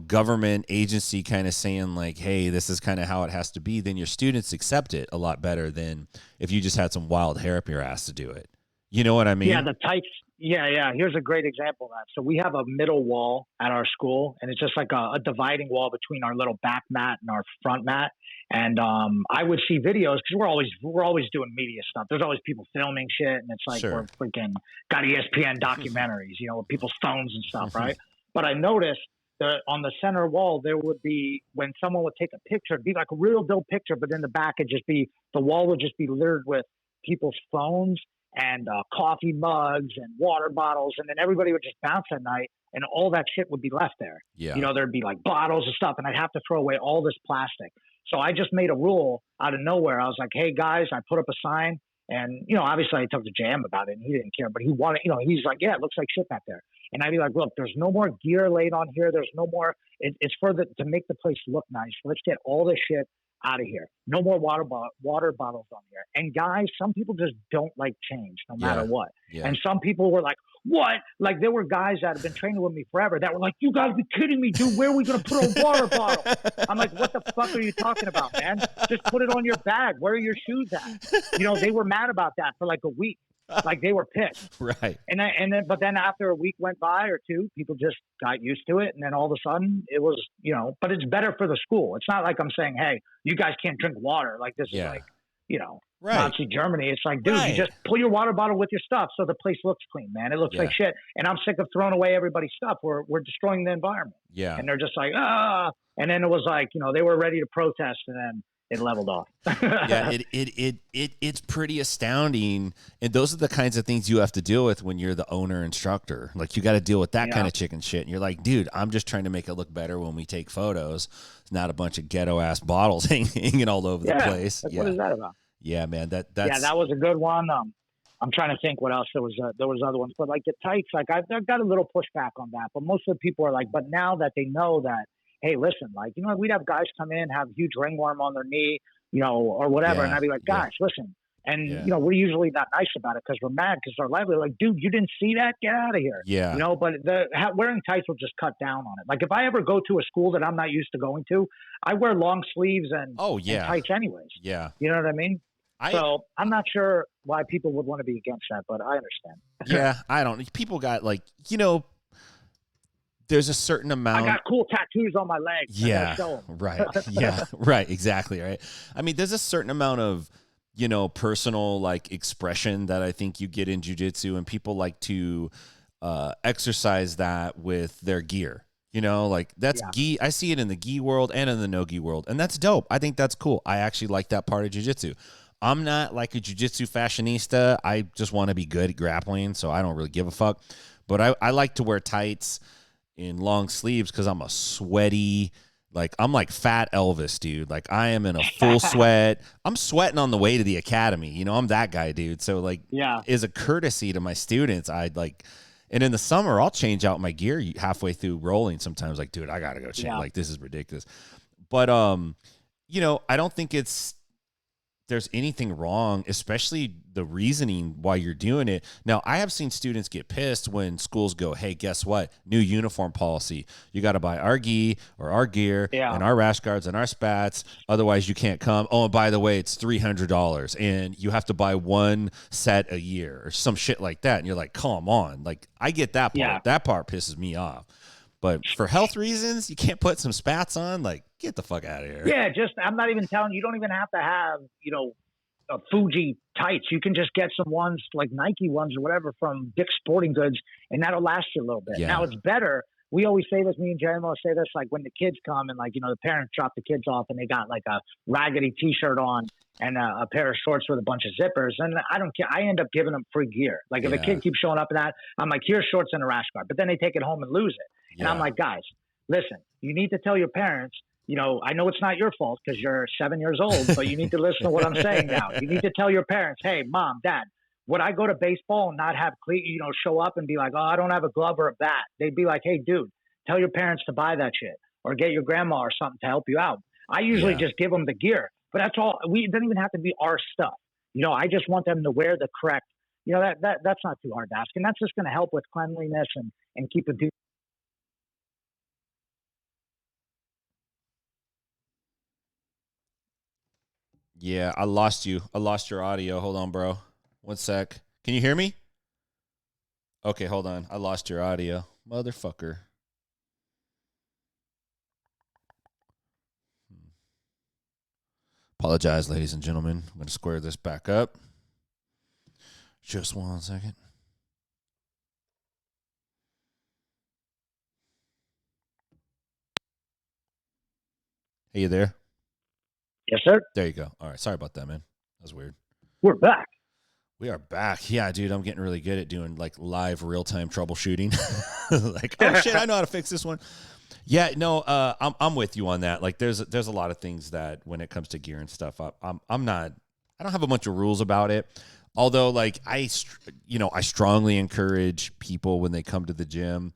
government agency kind of saying like, hey, this is kind of how it has to be, then your students accept it a lot better than if you just had some wild hair up your ass to do it. You know what I mean? Yeah, the types. Yeah. Here's a great example of that. So we have a middle wall at our school, and it's just like a dividing wall between our little back mat and our front mat. And I would see videos because we're always doing media stuff. There's always people filming shit, and it's like we're freaking got ESPN documentaries, with people's phones and stuff, right? But I noticed that on the center wall there would be, when someone would take a picture, it'd be like a real build picture, but in the back the wall would just be littered with people's phones and coffee mugs and water bottles, and then everybody would just bounce at night, and all that shit would be left there. Yeah. There'd be like bottles and stuff, and I'd have to throw away all this plastic. So I just made a rule out of nowhere. I was like, hey guys, I put up a sign, and obviously I talked to JM about it, and he didn't care, but he wanted, he's like, yeah, it looks like shit back there. And I'd be like, look, there's no more gear laid on here. There's no more. It's to make the place look nice. Let's get all this shit out of here. No more water bottles on here. And guys, some people just don't like change no matter what. Yeah. And some people were like, what? Like there were guys that have been training with me forever that were like, you gotta be kidding me, dude. Where are we going to put a water bottle? I'm like, what the fuck are you talking about, man? Just put it on your bag. Where are your shoes at? They were mad about that for like a week. Like they were pissed. Right. But then after a week went by or two, people just got used to it. And then all of a sudden it was, but it's better for the school. It's not like I'm saying, hey, you guys can't drink water. Like this is like, Nazi Germany. It's like, dude, you just pull your water bottle with your stuff so the place looks clean, man. It looks like shit. And I'm sick of throwing away everybody's stuff. We're destroying the environment. Yeah. And they're just like, And then it was like, they were ready to protest, and then it leveled off. Yeah, it's pretty astounding. And those are the kinds of things you have to deal with when you're the owner instructor. Like you got to deal with that kind of chicken shit. And you're like, dude, I'm just trying to make it look better when we take photos. It's not a bunch of ghetto ass bottles hanging all over the place. What is that about? Yeah, man. That was a good one. I'm trying to think what else there was other ones, but like the tights, like I've got a little pushback on that, but most of the people are like, but now that they know that, hey, listen, like, we'd have guys come in, have huge ringworm on their knee, or whatever. And I'd be like, guys, listen. And, we're usually not nice about it because we're mad because our livelihood, like, dude, you didn't see that? Get out of here. Yeah. But wearing tights will just cut down on it. Like if I ever go to a school that I'm not used to going to, I wear long sleeves and tights anyways. Yeah. You know what I mean? So I'm not sure why people would want to be against that, but I understand. Yeah, I don't. People got like, there's a certain amount. I got cool tattoos on my legs. Yeah, right. Yeah, right. Exactly. Right. I mean, there's a certain amount of, personal like expression that I think you get in jiu-jitsu, and people like to exercise that with their gear. Like that's gi. I see it in the gi world and in the no gi world, and that's dope. I think that's cool. I actually like that part of jiu-jitsu. I'm not like a jiu-jitsu fashionista. I just want to be good at grappling, so I don't really give a fuck. But I like to wear tights in long sleeves because I'm a sweaty, like I'm like fat Elvis, dude. Like I am in a full sweat. I'm sweating on the way to the academy. I'm that guy, dude. So like, as a courtesy to my students, I'd like, and in the summer I'll change out my gear halfway through rolling. Sometimes like, dude, I gotta go change. Like this is ridiculous. But I don't think there's anything wrong, especially the reasoning why you're doing it. Now, I have seen students get pissed when schools go, hey, guess what? New uniform policy. You got to buy our gi or our gear and our rash guards and our spats. Otherwise, you can't come. Oh, and by the way, it's $300 and you have to buy one set a year or some shit like that. And you're like, come on. Like, I get that part. That part pisses me off. But for health reasons, you can't put some spats on. Like, get the fuck out of here. Yeah, I'm not even telling you. You don't even have to have, Fuji tights. You can just get some ones like Nike ones or whatever from Dick's Sporting Goods, and that'll last you a little bit. Yeah. Now it's better. We always say this, me and Jeremy always say this, like when the kids come and the parents drop the kids off and they got like a raggedy t-shirt on and a pair of shorts with a bunch of zippers. And I don't care. I end up giving them free gear. Like if a kid keeps showing up in that, I'm like, here's shorts and a rash guard. But then they take it home and lose it. And I'm like, guys, listen, you need to tell your parents, I know it's not your fault because you're 7 years old, but you need to listen to what I'm saying now. You need to tell your parents, hey, mom, dad, would I go to baseball and not have show up and be like, oh, I don't have a glove or a bat? They'd be like, hey, dude, tell your parents to buy that shit or get your grandma or something to help you out. I usually just give them the gear, but that's all. It doesn't even have to be our stuff. I just want them to wear the correct, that's not too hard to ask. And that's just going to help with cleanliness and keep it. Yeah, I lost you. I lost your audio. Hold on, bro. 1 sec. Can you hear me? Okay, hold on. I lost your audio. Motherfucker. Apologize, ladies and gentlemen. I'm going to square this back up. Just 1 second. Hey, you there? Yes, sir. There you go. All right. Sorry about that, man. That was weird. We're back. We are back. Yeah, dude, I'm getting really good at doing like live real-time troubleshooting. Like, oh shit, I know how to fix this one. Yeah, no, I'm with you on that. Like there's a lot of things that when it comes to gear and stuff, I don't have a bunch of rules about it. Although like I strongly encourage people when they come to the gym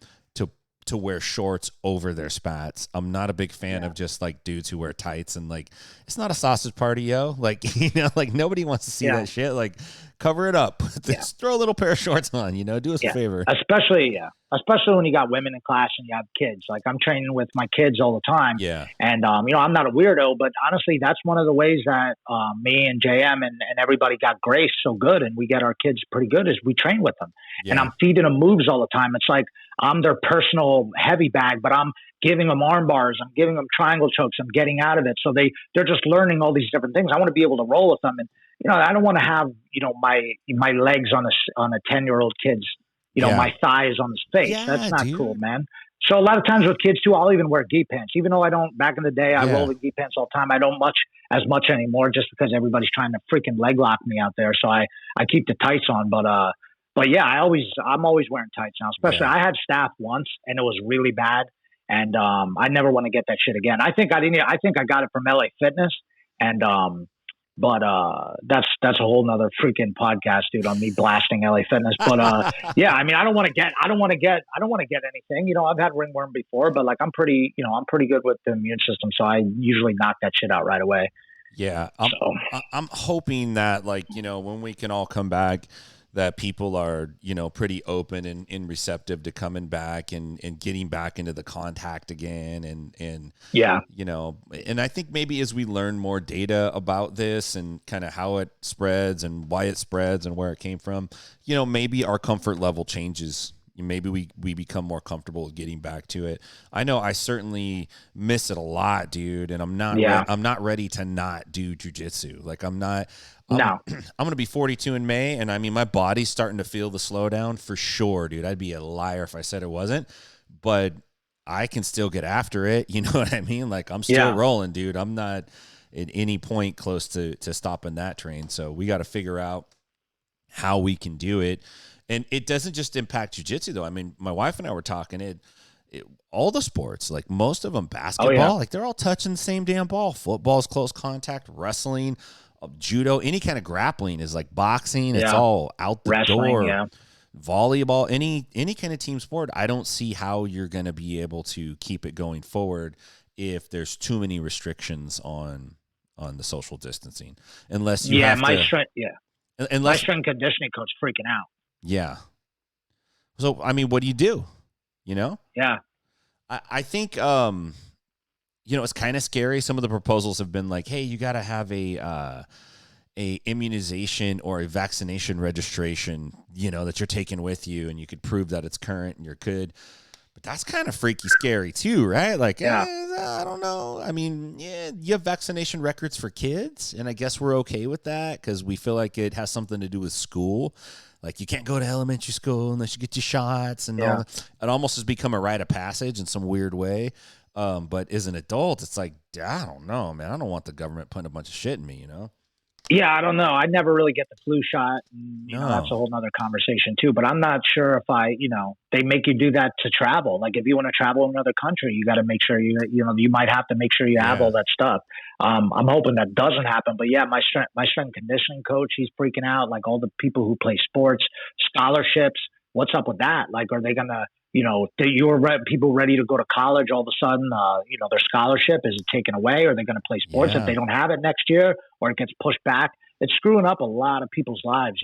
to wear shorts over their spats. I'm not a big fan of just like dudes who wear tights and like, it's not a sausage party, yo. Like, like nobody wants to see that shit. Like cover it up. Just throw a little pair of shorts on, do us a favor. Especially when you got women in class and you have kids. Like I'm training with my kids all the time. Yeah. And, I'm not a weirdo, but honestly, that's one of the ways that me and JM and everybody got Grace so good and we get our kids pretty good is we train with them. Yeah. And I'm feeding them moves all the time. It's like I'm their personal heavy bag, but I'm giving them arm bars. I'm giving them triangle chokes. I'm getting out of it. So they're just learning all these different things. I want to be able to roll with them. And, I don't want to have, my legs on a 10-year-old kid's, my thighs on his face. Yeah, that's not cool, man. So a lot of times with kids too, I'll even wear gi pants, even though I don't, back in the day, I rolled in gi pants all the time. I don't as much anymore just because everybody's trying to freaking leg lock me out there. So I keep the tights on, but yeah, I'm always wearing tights now, especially I had staph once and it was really bad. And, I never want to get that shit again. I think I got it from LA Fitness and, but that's a whole nother freaking podcast, dude, on me blasting LA Fitness. But yeah, I mean, I don't want to get anything. I've had ringworm before, but like I'm pretty good with the immune system, so I usually knock that shit out right away. Yeah, I'm hoping that like when we can all come back, that people are, pretty open and receptive to coming back and getting back into the contact again. And and I think maybe as we learn more data about this and kind of how it spreads and why it spreads and where it came from, maybe our comfort level changes. Maybe we become more comfortable with getting back to it. I know I certainly miss it a lot, dude. And I'm not ready to not do jujitsu. Like I'm going to be 42 in May, and I mean, my body's starting to feel the slowdown for sure, dude. I'd be a liar if I said it wasn't, but I can still get after it. You know what I mean? Like I'm still rolling, dude. I'm not at any point close to stopping that train. So we got to figure out how we can do it. And it doesn't just impact jiu-jitsu though. I mean, my wife and I were talking all the sports, like most of them, basketball, like they're all touching the same damn ball. Football's close contact, wrestling, judo, any kind of grappling is like boxing. It's all out the door. Volleyball, any kind of team sport. I don't see how you're going to be able to keep it going forward if there's too many restrictions on the social distancing. Unless you have my to, strength, my strength conditioning coach freaking out. Yeah. So I mean, what do you do? Yeah. I think it's kind of scary. Some of the proposals have been like, hey, you got to have a immunization or a vaccination registration, that you're taking with you, and you could prove that it's current and you're good. But that's kind of freaky scary too, right? Like, Yeah. I don't know. I mean, yeah, you have vaccination records for kids, and I guess we're okay with that because we feel like it has something to do with school. Like, you can't go to elementary school unless you get your shots, and all that. It almost has become a rite of passage in some weird way. But as an adult, it's like, I don't know, man. I don't want the government putting a bunch of shit in me, you know? Yeah, I don't know. I never really get the flu shot. And, you know, that's a whole nother conversation too. But I'm not sure if they make you do that to travel. Like if you want to travel in another country, you got to make sure you might have to make sure you have all that stuff. I'm hoping that doesn't happen. But yeah, my strength and conditioning coach, he's freaking out. Like all the people who play sports, scholarships. What's up with that? Like, are they gonna? People ready to go to college, all of a sudden, their scholarship is taken away? Are they going to play sports if they don't have it next year, or it gets pushed back? It's screwing up a lot of people's lives.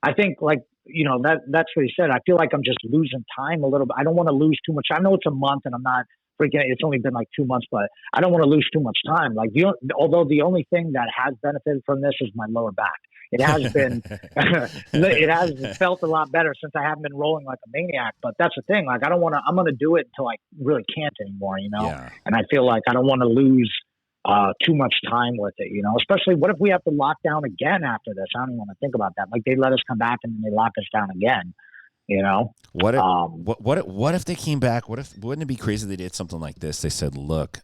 I think that's what he said. I feel like I'm just losing time a little bit. I don't want to lose too much. I know it's a month and I'm not freaking, it's only been like 2 months, but I don't want to lose too much time. Like although the only thing that has benefited from this is my lower back. It has been, it has felt a lot better since I haven't been rolling like a maniac. But that's the thing. Like, I'm going to do it until I really can't anymore, And I feel like I don't want to lose too much time with it, especially what if we have to lock down again after this? I don't even want to think about that. Like they let us come back and then they lock us down again, What if they came back? Wouldn't it be crazy if they did something like this? They said, look,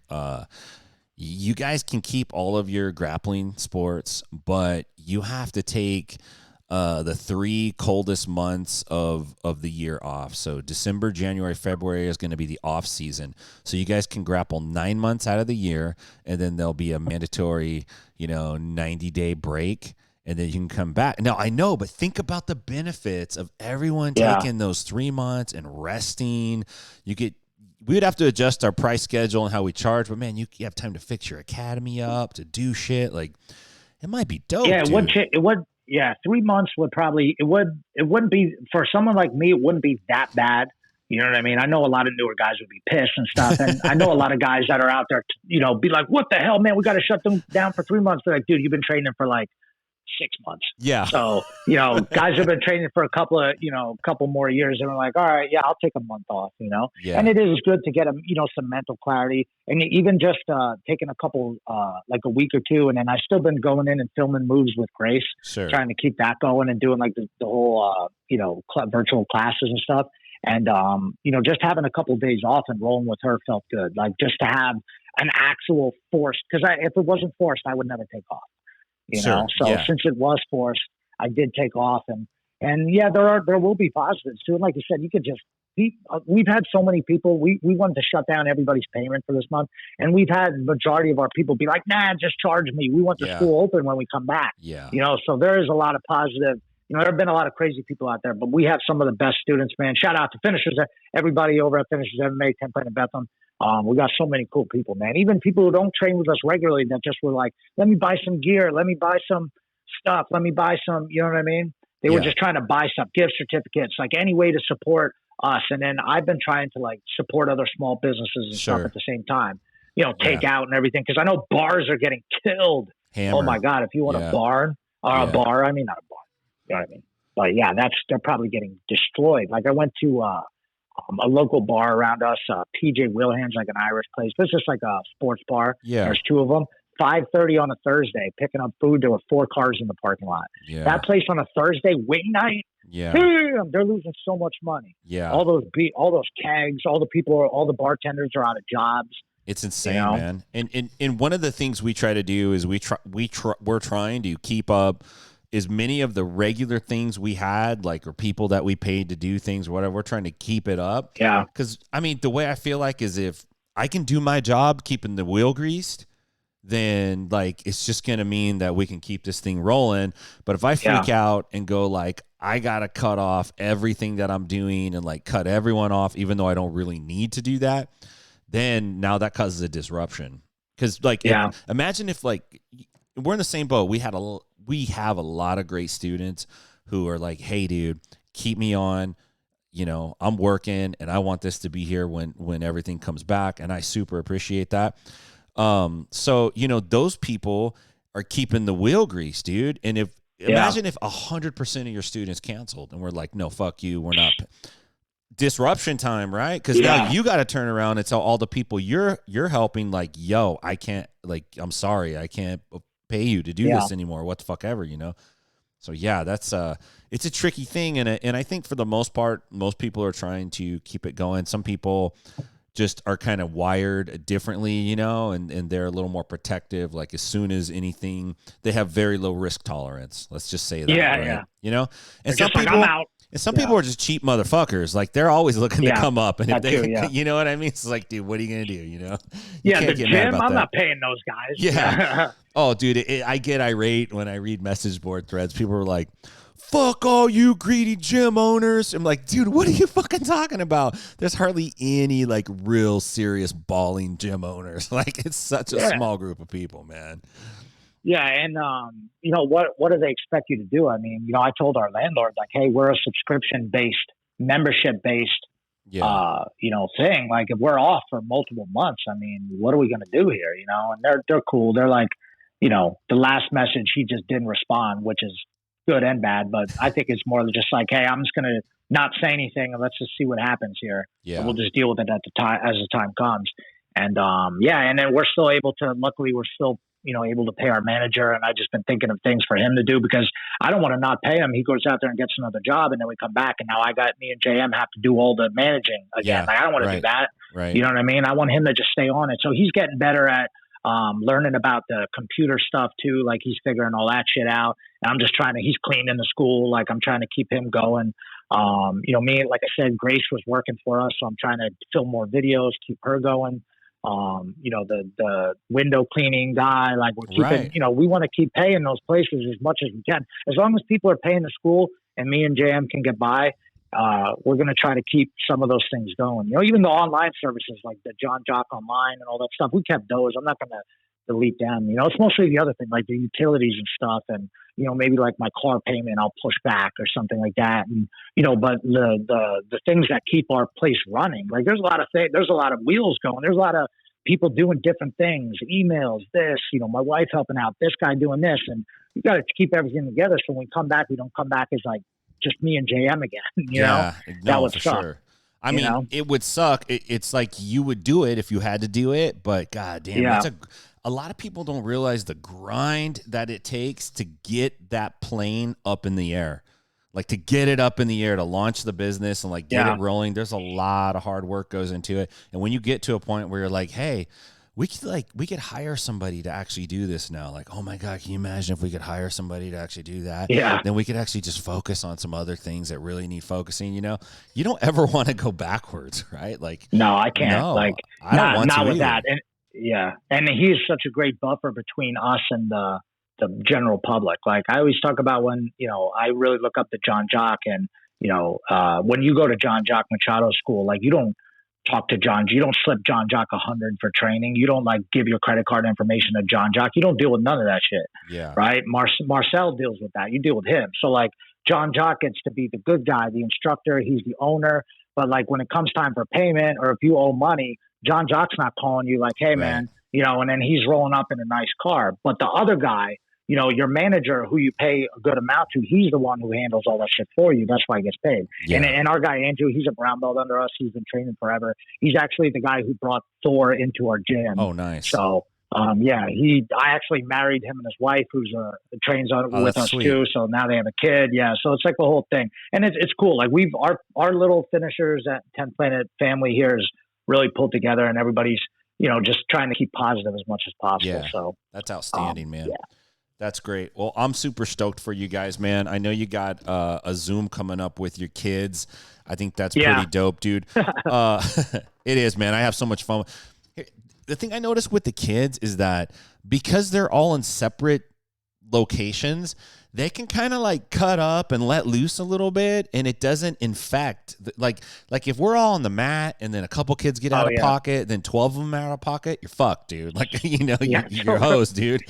you guys can keep all of your grappling sports, but you have to take the 3 coldest months of the year off. So December, January, February is going to be the off season. So you guys can grapple 9 months out of the year, and then there'll be a mandatory, 90-day break, and then you can come back. Now, I know, but think about the benefits of everyone taking those 3 months and resting. We would have to adjust our price schedule and how we charge, but man, you have time to fix your academy up, to do shit. Like, it might be dope. Yeah, it would. Yeah, 3 months would probably. It wouldn't be for someone like me. It wouldn't be that bad. You know what I mean? I know a lot of newer guys would be pissed and stuff, and I know a lot of guys that are out there, be like, "What the hell, man? We got to shut them down for 3 months." They're like, "Dude, you've been training for like 6 months." Yeah. So, guys have been training for a couple more years, and we're like, all right, yeah, I'll take a month off, Yeah. And it is good to get some mental clarity, and even just taking a couple, like a week or two. And then I've still been going in and filming moves with Grace, trying to keep that going and doing like the whole, virtual classes and stuff. And, just having a couple of days off and rolling with her felt good. Like just to have an actual forced, because if it wasn't forced, I would never take off. So since it was forced, I did take off, and yeah, there will be positives too. And like you said, you could just we've had so many people. We wanted to shut down everybody's payment for this month, and we've had the majority of our people be like, "Nah, just charge me. We want the school open when we come back." Yeah, so there is a lot of positive. There have been a lot of crazy people out there, but we have some of the best students, man. Shout out to Finishers, everybody over at Finishers MMA, 10 Planet Bethlehem. We got so many cool people, man. Even people who don't train with us regularly that just were like, let me buy some gear. Let me buy some stuff. Let me buy some, you know what I mean? They were just trying to buy stuff, gift certificates, like any way to support us. And then I've been trying to like support other small businesces and stuff at the same time, take out and everything. Cause I know bars are getting killed. Hammer. Oh my God. If you want a bar or a bar, I mean, not a bar, you know what I mean? But yeah, they're probably getting destroyed. Like I went to, a local bar around us, PJ Wilhan's, like an Irish place. This is like a sports bar. Yeah. There's 2 of them. 5:30 on a Thursday, picking up food. There were 4 cars in the parking lot. Yeah. That place on a Thursday wing night. Yeah. Damn, they're losing so much money. Yeah. All those kegs, all the bartenders are out of jobs. It's insane, man. And one of the things we try to do is we're trying to keep up as many of the regular things we had, like, or people that we paid to do things or whatever. We're trying to keep it up. Yeah. Because, I mean, the way I feel like is if I can do my job keeping the wheel greased, then, like, it's just going to mean that we can keep this thing rolling. But if I freak out and go, like, I got to cut off everything that I'm doing and, like, cut everyone off, even though I don't really need to do that, then now that causes a disruption. Because, like, imagine if, like, we're in the same boat. We have a lot of great students who are like, hey, dude, keep me on. I'm working and I want this to be here when everything comes back. And I super appreciate that. So, those people are keeping the wheel grease, dude. And imagine if 100% of your students canceled and we're like, no, fuck you. We're not. disruption time, right? Because now you got to turn around and tell all the people you're helping, like, yo, I can't, like, I'm sorry, I can't pay you to do this anymore. What the fuck ever, you know? So yeah, that's it's a tricky thing, and I think for the most part, most people are trying to keep it going. Some people just are kind of wired differently, you know, and they're a little more protective. Like as soon as anything, they have very low risk tolerance. Let's just say that, right? You know, and some people, and some people are just cheap motherfuckers. Like they're always looking to come up, and if they, you know what I mean? It's like, dude, what are you gonna do? You know? The gym, I'm not paying those guys. Yeah. Oh, dude, I get irate when I read message board threads. People are like, fuck all you greedy gym owners. I'm like, dude, what are you fucking talking about? There's hardly any like real serious balling gym owners. Like it's such a small group of people, man. Yeah. And, you know, what do they expect you to do? I mean, you know, I told our landlord, like, hey, we're a subscription based, membership based, you know, thing. Like if we're off for multiple months, I mean, what are we going to do here? You know, and they're cool. They're like, you know, the last message, he just didn't respond, which is good and bad. But I think it's more just like, hey, I'm just going to not say anything and let's just see what happens here. Yeah. And we'll just deal with it at the time as the time comes. And and then we're still able to, luckily we're still, you know, able to pay our manager. And I've just been thinking of things for him to do because I don't want to not pay him. He goes out there and gets another job and then we come back and now me and JM have to do all the managing again. Like I don't want to do that. Right. You know what I mean? I want him to just stay on it. So he's getting better at learning about the computer stuff too. Like he's figuring all that shit out. And I'm just he's cleaning the school. Like I'm trying to keep him going. You know, me, like I said, Grace was working for us. So I'm trying to film more videos, keep her going. You know, the window cleaning guy, like we're keeping, you know, we want to keep paying those places as much as we can. As long as people are paying the school and me and JM can get by, we're going to try to keep some of those things going. You know, even the online services like the John Jock Online and all that stuff, we kept those. I'm not going to delete them. You know, it's mostly the other thing, like the utilities and stuff. And, you know, maybe like my car payment, I'll push back or something like that. And, you know, but the things that keep our place running, like there's a lot of there's a lot of wheels going. There's a lot of people doing different things, emails, this, you know, my wife helping out, this guy doing this. And you got to keep everything together. So when we come back, we don't come back as like just me and JM again, you know, that would suck. Sure. I mean, it would suck. It's like you would do it if you had to do it, but God damn, that's a lot of people don't realize the grind that it takes to get that plane up in the air. Like to get it up in the air, to launch the business and like get it rolling. There's a lot of hard work goes into it. And when you get to a point where you're like, hey, we could hire somebody to actually do this now. Like, oh my God, can you imagine if we could hire somebody to actually do that? Yeah. Then we could actually just focus on some other things that really need focusing. You know, you don't ever want to go backwards, right? Like, no, I can't. No, like, I don't want to with either. that. And he's such a great buffer between us and the general public. Like I always talk about when, you know, I really look up to John Jock and, you know, when you go to John Jock Machado school, like you don't talk to you don't slip John Jock 100 for training. You don't like give your credit card information to John Jock. You don't deal with none of that shit. Yeah. Right. Marcel deals with that. You deal with him. So like John Jock gets to be the good guy, the instructor, he's the owner. But like when it comes time for payment or if you owe money, John Jock's not calling you like, hey man, you know, and then he's rolling up in a nice car. But the other guy, you know, your manager who you pay a good amount to, he's the one who handles all that shit for you. That's why he gets paid. Yeah. And our guy, Andrew, he's a brown belt under us. He's been training forever. He's actually the guy who brought Thor into our gym. Oh, nice. So, I actually married him and his wife, who's trains with us sweet. Too. So now they have a kid. Yeah. So it's like the whole thing. And it's cool. Like our little finishers at 10 Planet family here is really pulled together and everybody's, you know, just trying to keep positive as much as possible. Yeah. So that's outstanding, man. Yeah. That's great. Well, I'm super stoked for you guys, man. I know you got a Zoom coming up with your kids. I think that's pretty dope, dude. It is, man. I have so much fun. The thing I noticed with the kids is that because they're all in separate locations, they can kind of like cut up and let loose a little bit, and it doesn't infect. Like if we're all on the mat and then a couple kids get out of pocket, then 12 of them out of pocket, you're fucked, dude. Like, you know, you're hosed, dude.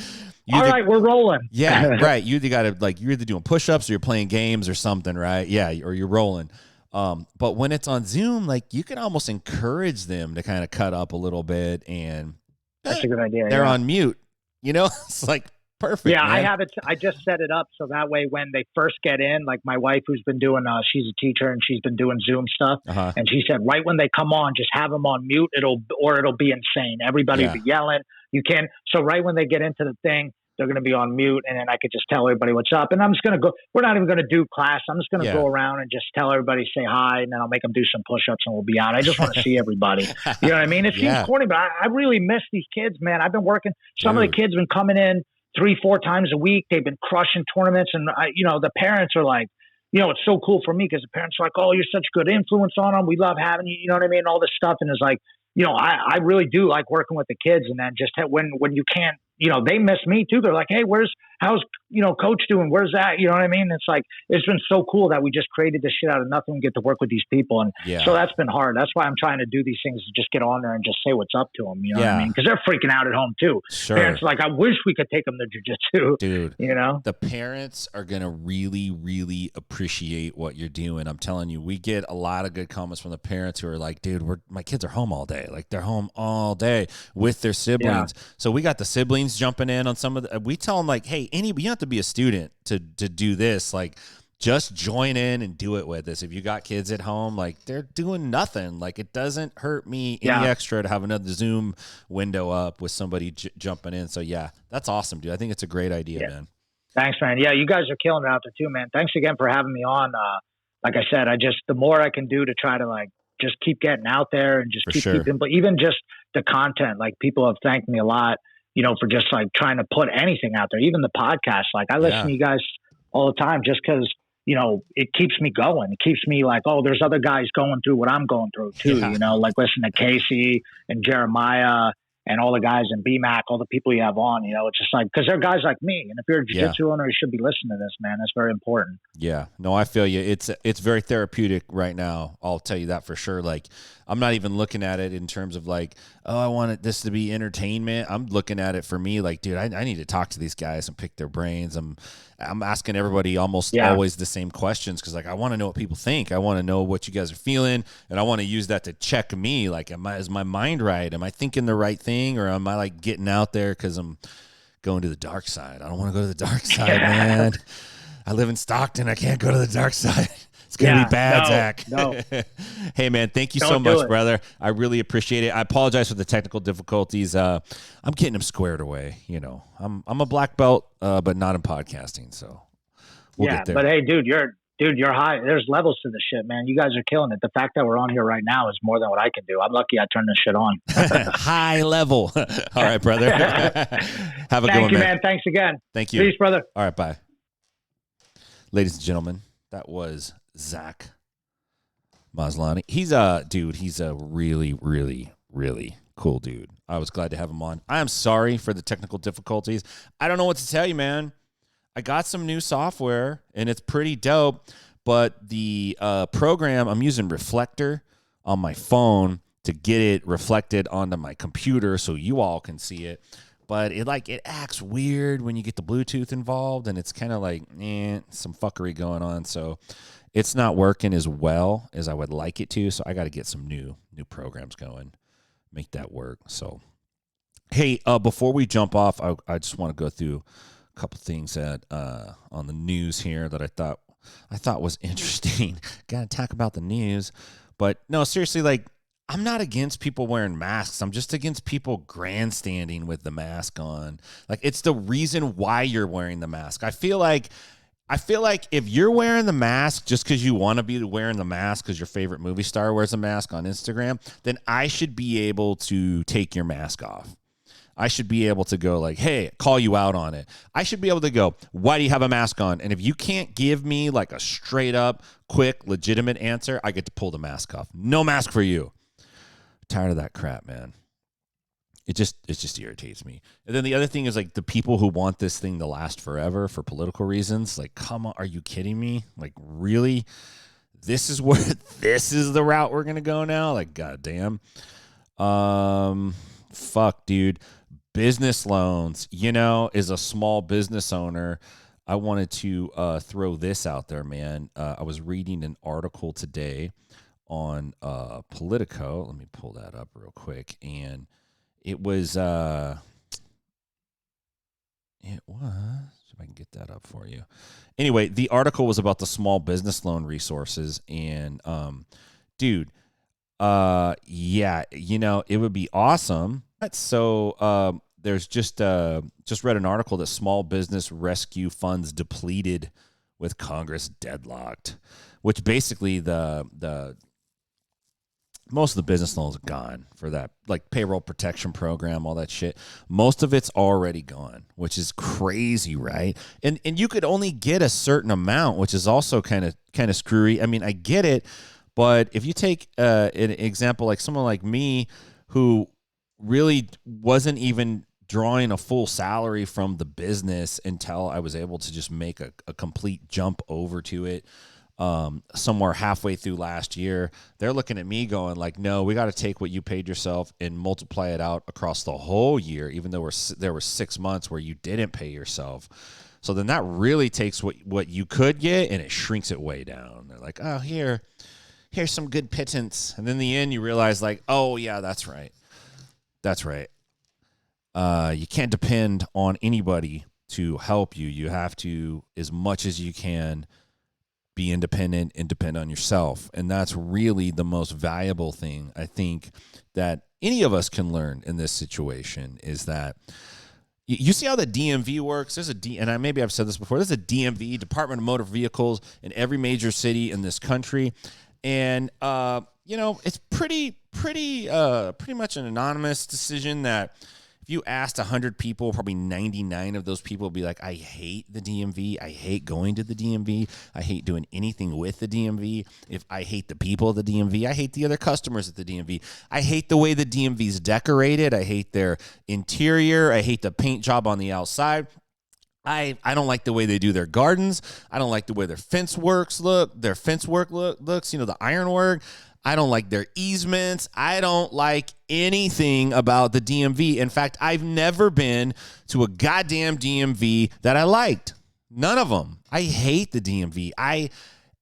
All right, we're rolling. Yeah, right. You either got to you're either doing push-ups or you're playing games or something, right? Yeah, or you're rolling. But when it's on Zoom, like you can almost encourage them to kind of cut up a little bit, and that's a good idea. They're on mute. You know, it's like Perfect. Yeah, I man. have it. I just set it up so that way when they first get in, like my wife, who's been doing, she's a teacher and she's been doing Zoom stuff, Uh-huh. and she said right when they come on, just have them on mute. It'll be insane. Everybody will Yeah. be yelling. You can so right when they get into the thing, they're going to be on mute, and then I could just tell everybody what's up. And I'm just going to go. We're not even going to do class. I'm just going to Yeah. go around and just tell everybody, say hi, and then I'll make them do some push-ups, and we'll be out. I just want to see everybody. You know what I mean? It seems Yeah. corny, but I really miss these kids, man. I've been working. Some of the Dude. kids have been coming in 3-4 times a week. They've been crushing tournaments, and the parents are like, it's so cool for me because the parents are like, oh, you're such a good influence on them. We love having you. You know what I mean? All this stuff, and it's like, I really do like working with the kids, and then just when you can't, they miss me too. They're like, hey, how's coach doing? Where's that? You know what I mean? It's like, it's been so cool that we just created this shit out of nothing and get to work with these people. And so that's been hard. That's why I'm trying to do these things, to just get on there and just say what's up to them. You know what I mean? Because they're freaking out at home too. Sure. Parents are like, I wish we could take them to jiu-jitsu. Dude, The parents are going to really, really appreciate what you're doing. I'm telling you, we get a lot of good comments from the parents who are like, dude, my kids are home all day. Like, they're home all day with their siblings. Yeah. So we got the siblings jumping in on some of we tell them like, hey, you don't have to be a student to do this. Like, just join in and do it with us. If you got kids at home, like, they're doing nothing. Like, it doesn't hurt me any extra to have another Zoom window up with somebody jumping in. So yeah, that's awesome, dude. I think it's a great idea, man. Thanks, man. Yeah, you guys are killing it out there too, man. Thanks again for having me on. Like I said, the more I can do to try to like just keep getting out there and just keeping, but even just the content, like people have thanked me a lot, for just like trying to put anything out there, even the podcast. Like, I listen to you guys all the time just because, it keeps me going. It keeps me like, oh, there's other guys going through what I'm going through too, like listen to Casey and Jeremiah and all the guys in BMAC, all the people you have on, it's just like, because they're guys like me. And if you're a jiu-jitsu owner, you should be listening to this, man. That's very important. Yeah, no, I feel you. It's very therapeutic right now. I'll tell you that for sure. Like, I'm not even looking at it in terms of like, oh, I want this to be entertainment. I'm looking at it for me like, dude, I need to talk to these guys and pick their brains. I'm asking everybody almost always the same questions because like, I want to know what people think. I want to know what you guys are feeling, and I want to use that to check me. Like, is my mind right? Am I thinking the right thing, or am I like getting out there because I'm going to the dark side? I don't want to go to the dark side, man. I live in Stockton. I can't go to the dark side. It's going to be bad, Zach. No. Hey, man, thank you so much, brother. I really appreciate it. I apologize for the technical difficulties. I'm getting them squared away. I'm a black belt, but not in podcasting. So we'll get there. But hey, dude, you're high. There's levels to this shit, man. You guys are killing it. The fact that we're on here right now is more than what I can do. I'm lucky I turned this shit on. High level. All right, brother. Have a good one, Thank you, man. Thanks again. Thank you. Peace, brother. All right, bye. Ladies and gentlemen, that was Zach Maslany. He's a really, really, really cool dude. I was glad to have him on. I am sorry for the technical difficulties. I don't know what to tell you, man. I got some new software, and it's pretty dope, but the program, I'm using Reflector on my phone to get it reflected onto my computer so you all can see it. But it acts weird when you get the Bluetooth involved, and it's kind of like, some fuckery going on. So it's not working as well as I would like it to. So I got to get some new programs going, make that work. So, hey, before we jump off, I just want to go through a couple things that on the news here that I thought was interesting. Got to talk about the news, but no, seriously, like, I'm not against people wearing masks. I'm just against people grandstanding with the mask on. Like, it's the reason why you're wearing the mask. I feel like if you're wearing the mask just because you want to be wearing the mask because your favorite movie star wears a mask on Instagram, then I should be able to take your mask off. I should be able to go like, hey, call you out on it. I should be able to go, why do you have a mask on? And if you can't give me like a straight up, quick, legitimate answer, I get to pull the mask off. No mask for you. Tired of that crap, man. It just irritates me. And then the other thing is like the people who want this thing to last forever for political reasons. Like, come on, are you kidding me? Like, really? This is the route we're gonna go now? Like, goddamn. Fuck, dude. Business loans. As a small business owner, I wanted to throw this out there, man. I was reading an article today on Politico. Let me pull that up real quick. And it was get that up for you. Anyway, the article was about the small business loan resources, and dude, yeah, it would be awesome. So there's just read an article that small business rescue funds depleted with Congress deadlocked, which basically the most of the business loans are gone for that, like payroll protection program, all that shit. Most of it's already gone, which is crazy, right? And you could only get a certain amount, which is also kind of screwy. I mean, I get it, but if you take an example like someone like me who really wasn't even drawing a full salary from the business until I was able to just make a complete jump over to it, somewhere halfway through last year, they're looking at me going like, no, we got to take what you paid yourself and multiply it out across the whole year, even though there were 6 months where you didn't pay yourself. So then that really takes what you could get and it shrinks it way down. They're like, oh, here's some good pittance. And then in the end you realize like, oh yeah, that's right. You can't depend on anybody to help you. You have to, as much as you can, be independent and depend on yourself. And that's really the most valuable thing I think that any of us can learn in this situation is that you see how the DMV works. There's maybe I've said this before. There's a DMV, Department of Motor Vehicles, in every major city in this country. And, it's pretty much an anonymous decision that if you asked 100 people, probably 99 of those people would be like, I hate the DMV. I hate going to the DMV. I hate doing anything with the DMV. If I hate the people of the DMV, I hate the other customers at the DMV. I hate the way the DMV is decorated. I hate their interior. I hate the paint job on the outside. I don't like the way they do their gardens. I don't like the way their fence work looks, the ironwork. I don't like their easements. I don't like anything about the DMV. In fact, I've never been to a goddamn DMV that I liked. None of them. I hate the DMV.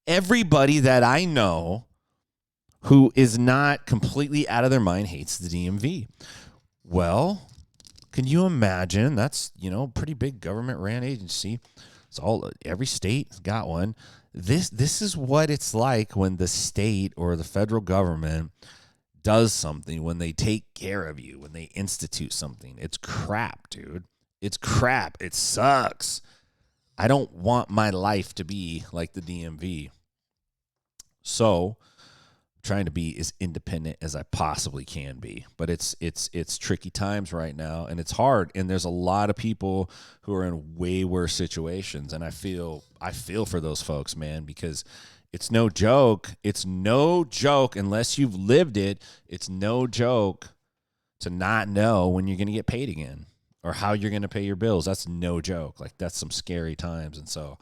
Everybody that I know who is not completely out of their mind hates the DMV. Well, can you imagine? That's, pretty big government-ran agency. It's every state's got one. This is what it's like when the state or the federal government does something, when they take care of you, when they institute something. It's crap, dude. It's crap. It sucks. I don't want my life to be like the DMV. So I'm trying to be as independent as I possibly can be. But it's tricky times right now, and it's hard. And there's a lot of people who are in way worse situations, and I feel for those folks, man, because it's no joke. It's no joke unless you've lived it. It's no joke to not know when you're going to get paid again or how you're going to pay your bills. That's no joke. Like, that's some scary times. And so,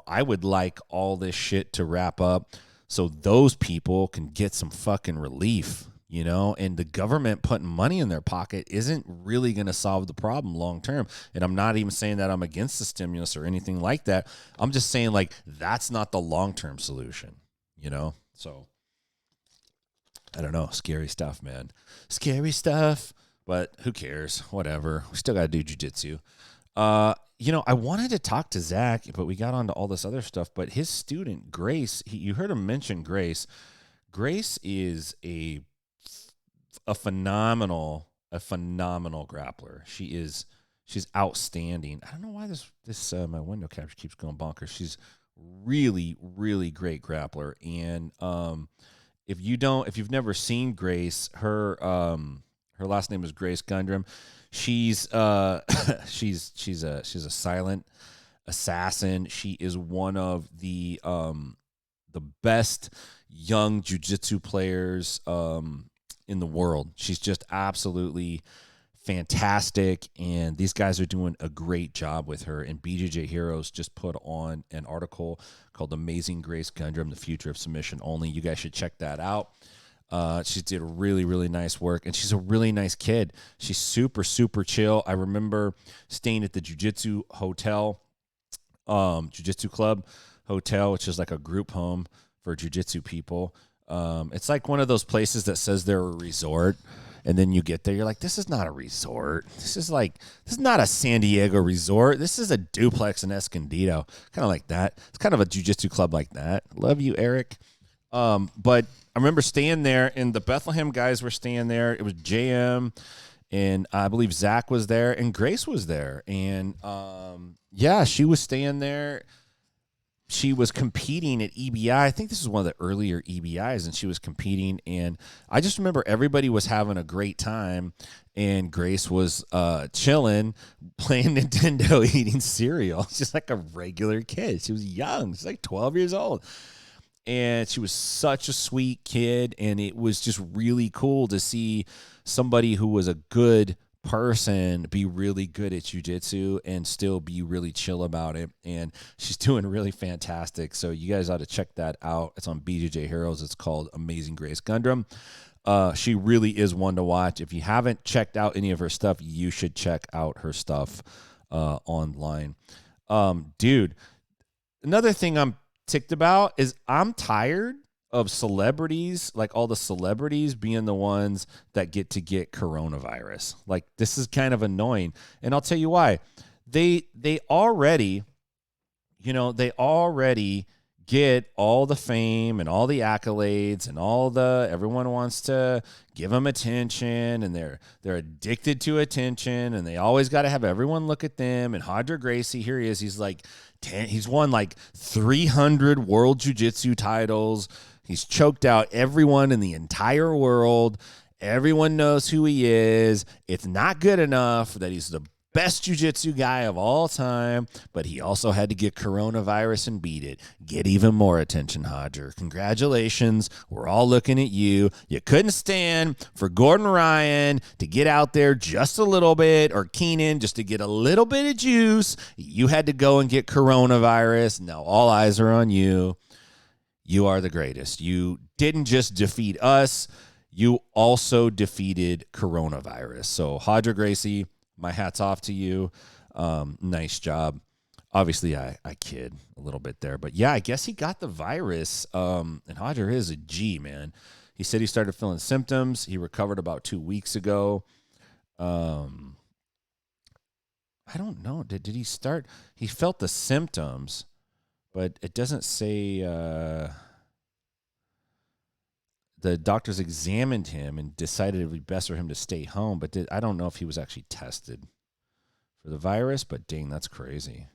I would like all this shit to wrap up so those people can get some fucking relief, and the government putting money in their pocket isn't really going to solve the problem long term. And I'm not even saying that I'm against the stimulus or anything like that. I'm just saying, like, that's not the long-term solution, So, I don't know. Scary stuff, man. Scary stuff. But who cares? Whatever. We still got to do jiu-jitsu. I wanted to talk to Zach, but we got onto all this other stuff. But his student, Grace, you heard him mention Grace. Grace is a phenomenal grappler. She's outstanding. I don't know why this my window capture keeps going bonkers. She's really, really great grappler. And if you've never seen Grace, her last name is Grace Gundram. She's she's a silent assassin. She is one of the best young jiu-jitsu players in the world. She's just absolutely fantastic, and these guys are doing a great job with her. And BJJ Heroes just put on an article called Amazing Grace Gundram, The Future of Submission Only. You guys should check that out. She did really, really nice work, and she's a really nice kid. She's super, super chill. I remember staying at the Jiu-Jitsu Hotel, Jiu-Jitsu Club Hotel, which is like a group home. for Jiu-jitsu people. It's like one of those places that says they're a resort, And then you get there, you're like, this is not a resort. This is not a San Diego resort. This is a duplex in Escondido. Kind of like that. It's kind of a jiu-jitsu club like that. Love you, Eric. But I remember staying there, and the Bethlehem guys were staying there. It was JM, and I believe Zach was there, and Grace was there. And, she was staying there. She was competing at EBI. I think this was one of the earlier EBIs, and she was competing. And I just remember everybody was having a great time, and Grace was chilling, playing Nintendo, eating cereal. Just like a regular kid. She was young. She's like 12 years old. And she was such a sweet kid, and it was just really cool to see somebody who was a good person be really good at jiu-jitsu and still be really chill about it. And she's doing really fantastic. So you guys ought to check that out. It's on BJJ Heroes. It's called Amazing Grace Gundram. She really is one to watch. If you haven't checked out any of her stuff, you should check out her stuff online. Dude, another thing I'm ticked about is I'm tired of celebrities, like all the celebrities being the ones that get coronavirus. Like, this is kind of annoying. And I'll tell you why. They already get all the fame and all the accolades and everyone wants to give them attention, and they're addicted to attention, and they always got to have everyone look at them. And Roger Gracie, here he is. He's won like 300 world jiu-jitsu titles. He's choked out everyone in the entire world. Everyone knows who he is. It's not good enough that he's the best jiu-jitsu guy of all time, but he also had to get coronavirus and beat it. Get even more attention, Hodger. Congratulations. We're all looking at you. You couldn't stand for Gordon Ryan to get out there just a little bit, or Keenan just to get a little bit of juice. You had to go and get coronavirus. Now all eyes are on you. You are the greatest. You didn't just defeat us. You also defeated coronavirus. So, Hodger Gracie, my hat's off to you. Nice job. Obviously, I kid a little bit there. But, yeah, I guess he got the virus. And Hodger is a G, man. He said he started feeling symptoms. He recovered about 2 weeks ago. I don't know. Did he start? He felt the symptoms. But it doesn't say the doctors examined him and decided it would be best for him to stay home. But I don't know if he was actually tested for the virus. But dang, that's crazy.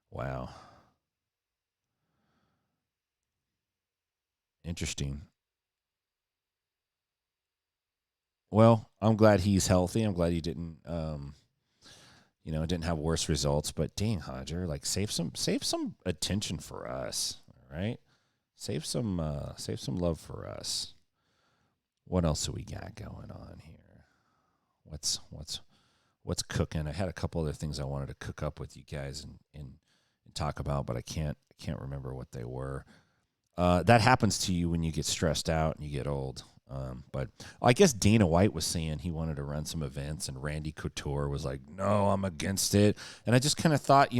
Wow. Interesting. Well, I'm glad he's healthy. I'm glad he didn't didn't have worse results, but dang, Hodger, like save some attention for us, all right? Save some love for us. What else do we got going on here? What's cooking? I had a couple other things I wanted to cook up with you guys and talk about, but I can't remember what they were. That happens to you when you get stressed out and you get old. But I guess Dana White was saying he wanted to run some events, and Randy Couture was like, no, I'm against it. And I just kind of thought,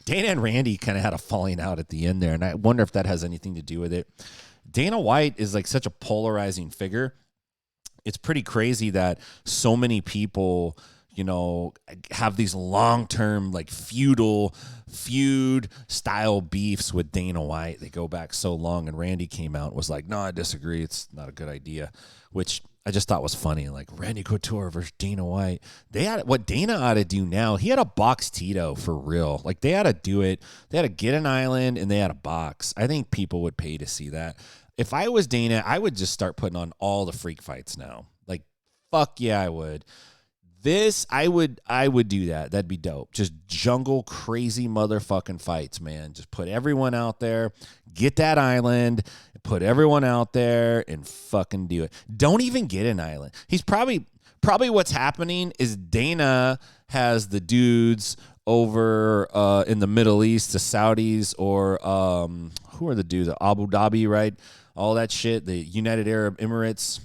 Dana and Randy kind of had a falling out at the end there, and I wonder if that has anything to do with it. Dana White is like such a polarizing figure. It's pretty crazy that so many people, have these long-term, like feud style beefs with Dana White. They go back so long, and Randy came out and was like, no, I disagree. It's not a good idea, which I just thought was funny. Like, Randy Couture versus Dana White. What Dana ought to do now, he had to box Tito for real. Like, they had to do it. They had to get an island, and they had to box. I think people would pay to see that. If I was Dana, I would just start putting on all the freak fights now. Like, fuck yeah, I would. I would do that. That'd be dope. Just jungle crazy motherfucking fights, man. Just put everyone out there, get that island, put everyone out there, and fucking do it. Don't even get an island. He's probably what's happening is Dana has the dudes over in the Middle East, the Saudis, or who are the dudes? Abu Dhabi, right? All that shit. The United Arab Emirates.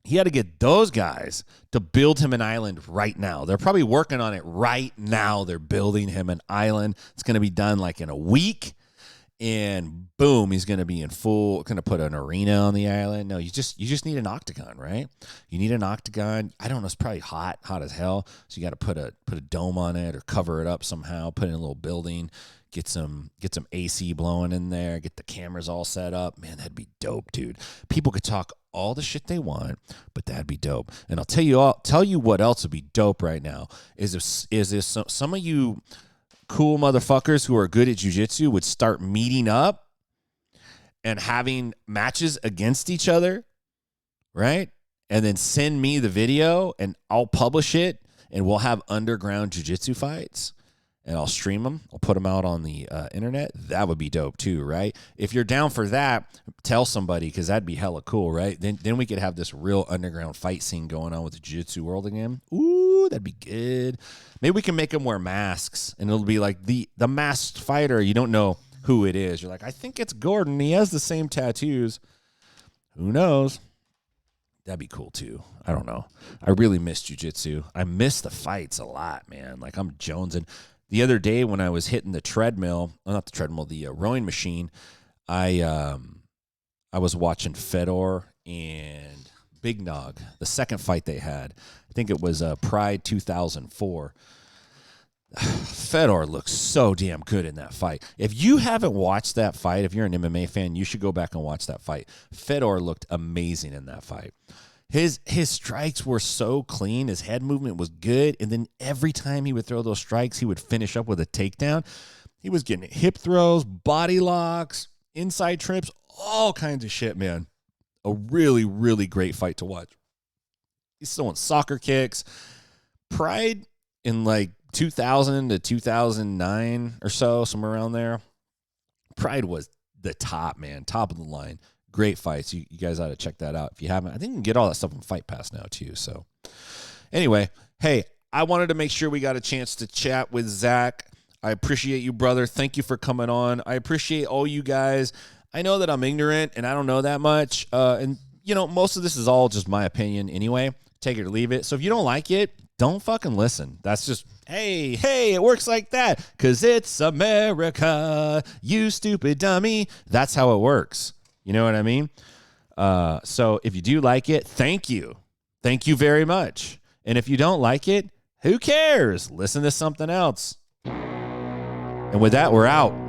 He had to get those guys to build him an island right now. They're probably working on it right now. They're building him an island. It's going to be done like in a week. and boom, he's going to be in full, going to put an arena on the island. No, you just need an octagon, right? You need an octagon. I don't know. It's probably hot as hell. So you got to put a dome on it or cover it up somehow, put it in a little building, get some AC blowing in there, get the cameras all set up. Man, that'd be dope, dude. People could talk all the shit they want, but that'd be dope. And I'll tell you what else would be dope right now is if some of you cool motherfuckers who are good at jiu-jitsu would start meeting up and having matches against each other, right? And then send me the video and I'll publish it and we'll have underground jiu-jitsu fights and I'll stream them. I'll put them out on the internet. That would be dope too, right? If you're down for that, tell somebody because that'd be hella cool, right? Then we could have this real underground fight scene going on with the jiu-jitsu world again. Ooh, that'd be good. Maybe we can make them wear masks and it'll be like the masked fighter. You don't know who it is. You're like, I think it's Gordon. He has the same tattoos. Who knows? That'd be cool too. I don't know. I really miss jiu-jitsu. I miss the fights a lot, man. Like I'm jonesing. The other day when I was hitting the treadmill, not the treadmill, the rowing machine, I was watching Fedor and Big Nog, the second fight they had. I think it was Pride 2004. Fedor looks so damn good in that fight. If you haven't watched that fight, if you're an MMA fan, you should go back and watch that fight. Fedor looked amazing in that fight. His strikes were so clean. His head movement was good. And then every time he would throw those strikes, he would finish up with a takedown. He was getting hip throws, body locks, inside trips, all kinds of shit, man. A really, really great fight to watch. He's throwing soccer kicks. Pride in like 2000 to 2009 or so, somewhere around there. Pride was the top, man, top of the line. Great fights. You guys ought to check that out if you haven't. I think you can get all that stuff on Fight Pass now too. So anyway, hey, I wanted to make sure we got a chance to chat with Zach. I appreciate you, brother. Thank you for coming on. I appreciate all you guys. I know that I'm ignorant and I don't know that much. And, you know, most of this is all just my opinion anyway. Take it or leave it. So if you don't like it, don't fucking listen. That's just, hey, it works like that because it's America, you stupid dummy. That's how it works. You know what I mean? So if you do like it, thank you. Thank you very much. And if you don't like it, who cares? Listen to something else. And with that, we're out.